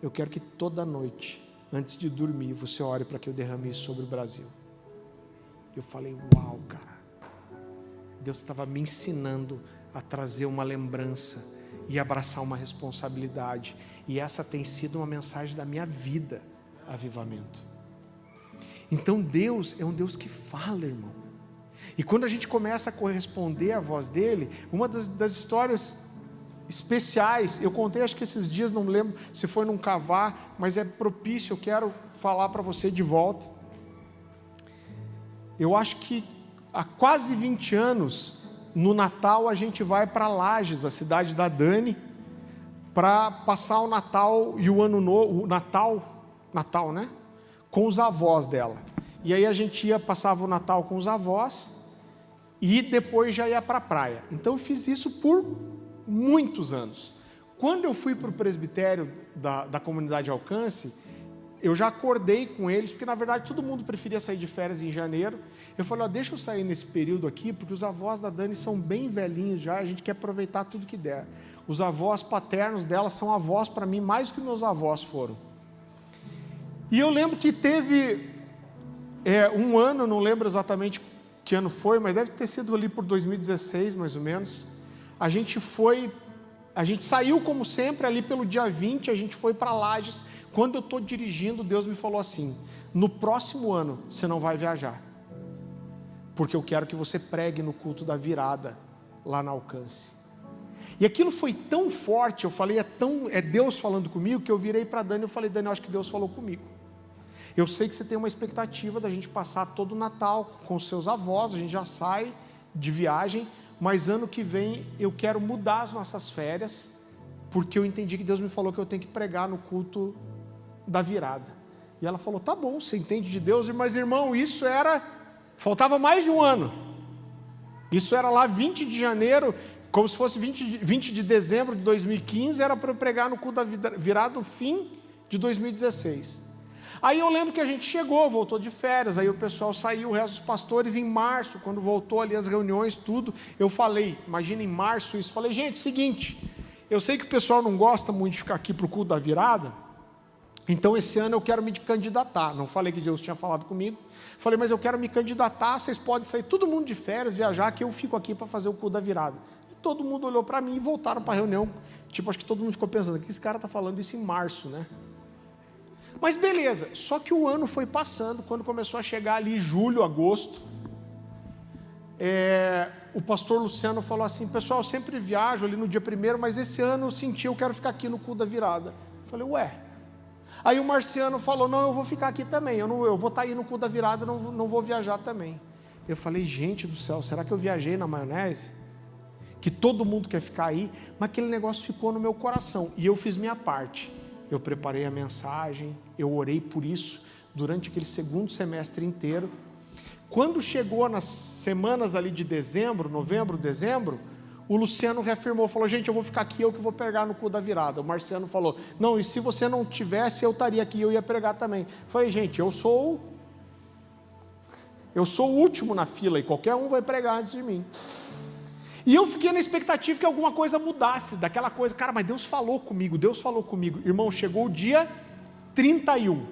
eu quero que toda noite, antes de dormir, você ore para que eu derrame isso sobre o Brasil. Eu falei, uau, cara, Deus estava me ensinando a trazer uma lembrança e abraçar uma responsabilidade, e essa tem sido uma mensagem da minha vida, avivamento. Então Deus é um Deus que fala, irmão, e quando a gente começa a corresponder à voz dele, uma das histórias especiais, eu contei acho que esses dias, não lembro se foi num cavar, mas é propício, eu quero falar para você de volta. Eu acho que há quase 20 anos, no Natal, a gente vai para Lages, a cidade da Dani, para passar o Natal e o Ano Novo, Natal, né? Com os avós dela. E aí a gente passava o Natal com os avós, e depois já ia para a praia. Então eu fiz isso por muitos anos. Quando eu fui para o presbitério da comunidade Alcance, eu já acordei com eles, porque na verdade todo mundo preferia sair de férias em janeiro. Eu falei, deixa eu sair nesse período aqui, porque os avós da Dani são bem velhinhos já, a gente quer aproveitar tudo que der. Os avós paternos dela são avós para mim, mais do que meus avós foram. E eu lembro que teve um ano, não lembro exatamente que ano foi, mas deve ter sido ali por 2016, mais ou menos. A gente saiu como sempre ali pelo dia 20, a gente foi para Lages. Quando eu estou dirigindo, Deus me falou assim: no próximo ano você não vai viajar, porque eu quero que você pregue no culto da virada lá na Alcance. E aquilo foi tão forte, eu falei, é Deus falando comigo, que eu virei para Dani e falei, Dani, eu acho que Deus falou comigo. Eu sei que você tem uma expectativa da gente passar todo o Natal com os seus avós, a gente já sai de viagem, mas ano que vem eu quero mudar as nossas férias, porque eu entendi que Deus me falou que eu tenho que pregar no culto da virada. E ela falou, tá bom, você entende de Deus, mas irmão, isso era Faltava mais de um ano. Isso era lá 20 de janeiro, como se fosse 20 de dezembro de 2015, era para eu pregar no culto da virada no fim de 2016. Aí eu lembro que a gente chegou, voltou de férias, aí o pessoal saiu, o resto dos pastores, em março, quando voltou ali as reuniões, tudo, eu falei, imagina em março isso, falei, gente, seguinte, eu sei que o pessoal não gosta muito de ficar aqui para o culto da virada, então esse ano eu quero me candidatar. Não falei que Deus tinha falado comigo, falei, mas eu quero me candidatar, vocês podem sair todo mundo de férias, viajar, que eu fico aqui para fazer o culto da virada. E todo mundo olhou para mim e voltaram para a reunião, tipo, acho que todo mundo ficou pensando, que esse cara está falando isso em março, né? Mas beleza, só que o ano foi passando, quando começou a chegar ali julho, agosto, o pastor Luciano falou assim, pessoal, eu sempre viajo ali no dia 1º, mas esse ano eu senti, eu quero ficar aqui no culto da virada. Eu falei, ué. Aí o Marciano falou, não, eu vou ficar aqui também, eu vou estar aí no culto da virada, não vou viajar também. Eu falei, gente do céu, será que eu viajei na maionese? Que todo mundo quer ficar aí, mas aquele negócio ficou no meu coração, e eu fiz minha parte. Eu preparei a mensagem, eu orei por isso, durante aquele segundo semestre inteiro. Quando chegou nas semanas ali de dezembro, novembro, dezembro, o Luciano reafirmou, falou, gente, eu vou ficar aqui, eu que vou pregar no culto da virada. O Marciano falou, não, e se você não tivesse, eu estaria aqui, eu ia pregar também. Falei, gente, eu sou o último na fila, e qualquer um vai pregar antes de mim. E eu fiquei na expectativa que alguma coisa mudasse, daquela coisa, cara, mas Deus falou comigo. Irmão, chegou o dia 31,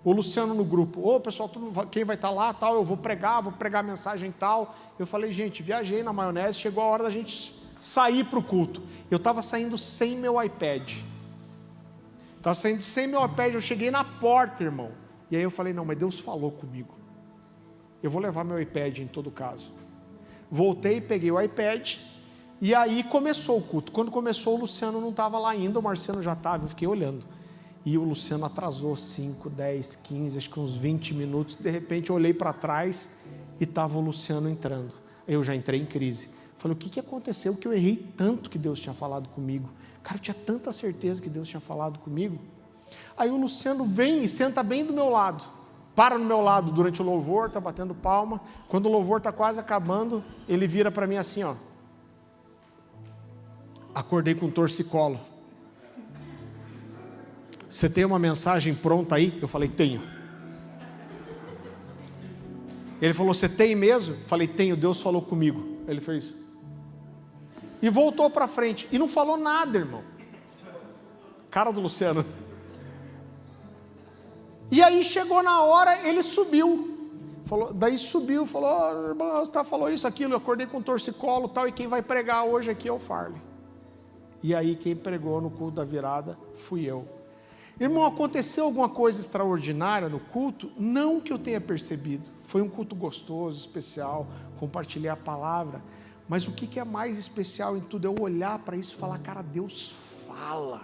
o Luciano no grupo, pessoal, quem vai estar lá, tal, eu vou pregar a mensagem tal. Eu falei, gente, viajei na maionese, chegou a hora da gente sair para o culto. Eu estava saindo sem meu iPad, eu cheguei na porta, irmão, e aí eu falei, não, mas Deus falou comigo, eu vou levar meu iPad em todo caso. Voltei, peguei o iPad, e aí começou o culto. Quando começou, o Luciano não estava lá ainda, o Marciano já estava, eu fiquei olhando. E o Luciano atrasou 5, 10, 15, acho que uns 20 minutos. De repente eu olhei para trás e estava o Luciano entrando. Eu já entrei em crise. Falei, o que aconteceu que eu errei tanto que Deus tinha falado comigo? Cara, eu tinha tanta certeza que Deus tinha falado comigo. Aí o Luciano vem e senta bem do meu lado. Para no meu lado durante o louvor, está batendo palma. Quando o louvor está quase acabando, ele vira para mim assim, ó. Acordei com torcicolo. Você tem uma mensagem pronta aí? Eu falei, tenho. Ele falou, você tem mesmo? Eu falei, tenho, Deus falou comigo. Ele fez. E voltou para frente. E não falou nada, irmão. Cara do Luciano. E aí chegou na hora, ele subiu. Falou, irmão, você falou isso, aquilo, eu acordei com torcicolo e tal, e quem vai pregar hoje aqui é o Farley. E aí quem pregou no culto da virada fui eu. Irmão, aconteceu alguma coisa extraordinária no culto? Não que eu tenha percebido. Foi um culto gostoso, especial, compartilhei a palavra. Mas o que é mais especial em tudo é eu olhar para isso e falar, cara, Deus fala.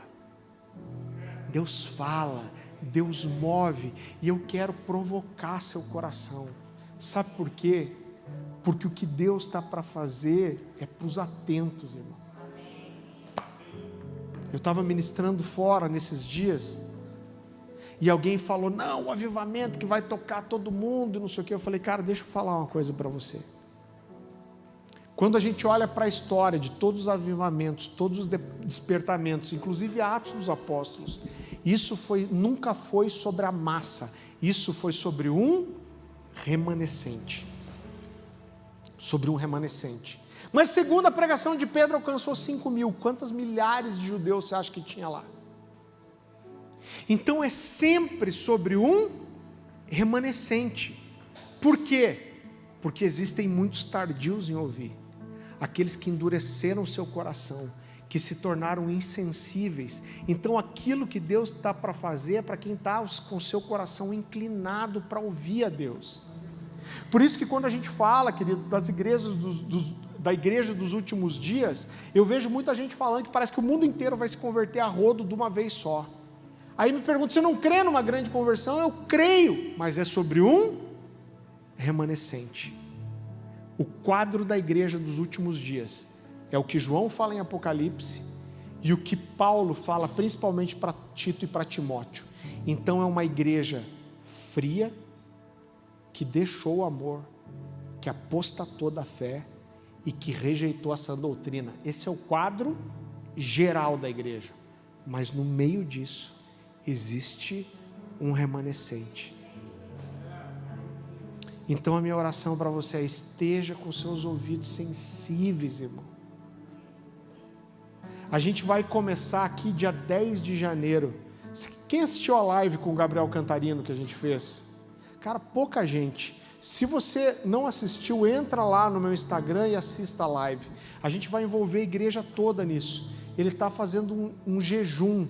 Deus fala, Deus move, e eu quero provocar seu coração. Sabe por quê? Porque o que Deus está para fazer é para os atentos, irmão. Eu estava ministrando fora nesses dias, e alguém falou, não, o avivamento que vai tocar todo mundo, não sei o que. Eu falei, cara, deixa eu falar uma coisa para você. Quando a gente olha para a história de todos os avivamentos, todos os despertamentos, inclusive Atos dos Apóstolos, isso nunca foi sobre a massa, isso foi sobre um remanescente. Sobre um remanescente. Mas segundo a pregação de Pedro alcançou 5.000, quantas milhares de judeus você acha que tinha lá? Então é sempre sobre um remanescente. Por quê? Porque existem muitos tardios em ouvir, aqueles que endureceram o seu coração, que se tornaram insensíveis. Então aquilo que Deus está para fazer é para quem está com o seu coração inclinado para ouvir a Deus. Por isso que quando a gente fala, querido, das igrejas da igreja dos últimos dias, eu vejo muita gente falando que parece que o mundo inteiro vai se converter a rodo de uma vez só. Aí me perguntam, você não crê numa grande conversão? Eu creio, mas é sobre um remanescente. O quadro da igreja dos últimos dias é o que João fala em Apocalipse e o que Paulo fala principalmente para Tito e para Timóteo. Então é uma igreja fria, que deixou o amor, que apostatou da fé e que rejeitou essa doutrina. Esse é o quadro geral da igreja, mas no meio disso existe um remanescente. Então a minha oração para você é: esteja com seus ouvidos sensíveis, irmão. A gente vai começar aqui dia 10 de janeiro. Quem assistiu a live com o Gabriel Cantarino que a gente fez? Cara, pouca gente. Se você não assistiu, entra lá no meu Instagram e assista a live. A gente vai envolver a igreja toda nisso. Ele está fazendo um jejum,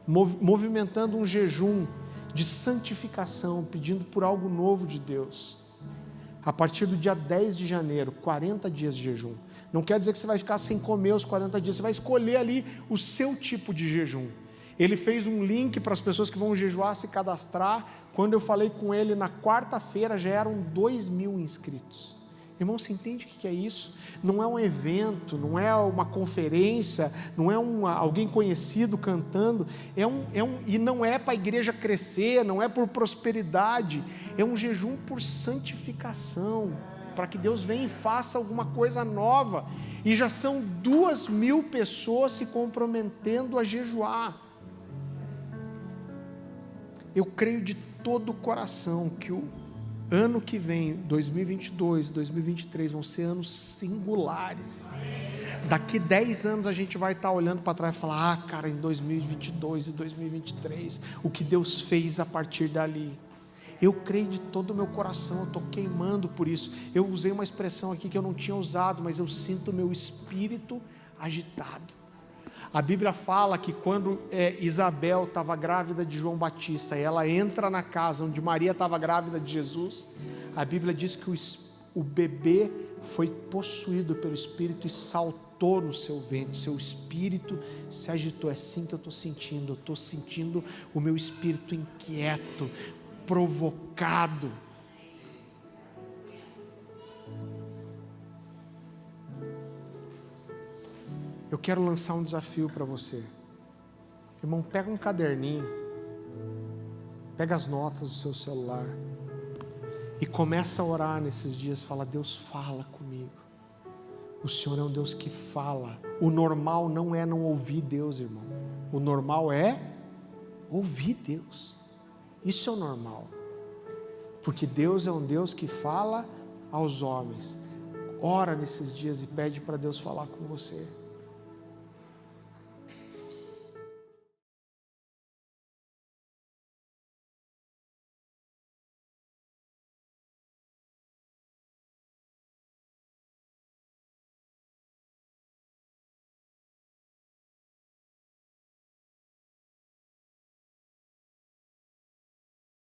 movimentando um jejum de santificação, pedindo por algo novo de Deus. A partir do dia 10 de janeiro, 40 dias de jejum. Não quer dizer que você vai ficar sem comer os 40 dias, você vai escolher ali o seu tipo de jejum. Ele fez um link para as pessoas que vão jejuar se cadastrar. Quando eu falei com ele na quarta-feira, já eram 2.000 inscritos. Irmão, você entende o que é isso? Não é um evento, não é uma conferência, não é alguém conhecido cantando, e não é para a igreja crescer, não é por prosperidade, é um jejum por santificação, para que Deus venha e faça alguma coisa nova. E já são 2.000 pessoas se comprometendo a jejuar. Eu creio de todo o coração que o ano que vem, 2022, 2023, vão ser anos singulares. Daqui 10 anos a gente vai estar olhando para trás e falar: ah, cara, em 2022 e 2023, o que Deus fez a partir dali. Eu creio de todo o meu coração, eu estou queimando por isso. Eu usei uma expressão aqui que eu não tinha usado, mas eu sinto o meu espírito agitado. A Bíblia fala que quando Isabel estava grávida de João Batista, e ela entra na casa onde Maria estava grávida de Jesus, a Bíblia diz que o bebê foi possuído pelo Espírito e saltou no seu ventre, seu espírito se agitou. É assim que eu estou sentindo o meu espírito inquieto, provocado. Eu quero lançar um desafio para você. Irmão, pega um caderninho, pega as notas do seu celular e começa a orar nesses dias. Fala: Deus, fala comigo. O Senhor é um Deus que fala. O normal não é não ouvir Deus, irmão. O normal é ouvir Deus. Isso é o normal. Porque Deus é um Deus que fala aos homens. Ora nesses dias e pede para Deus falar com você.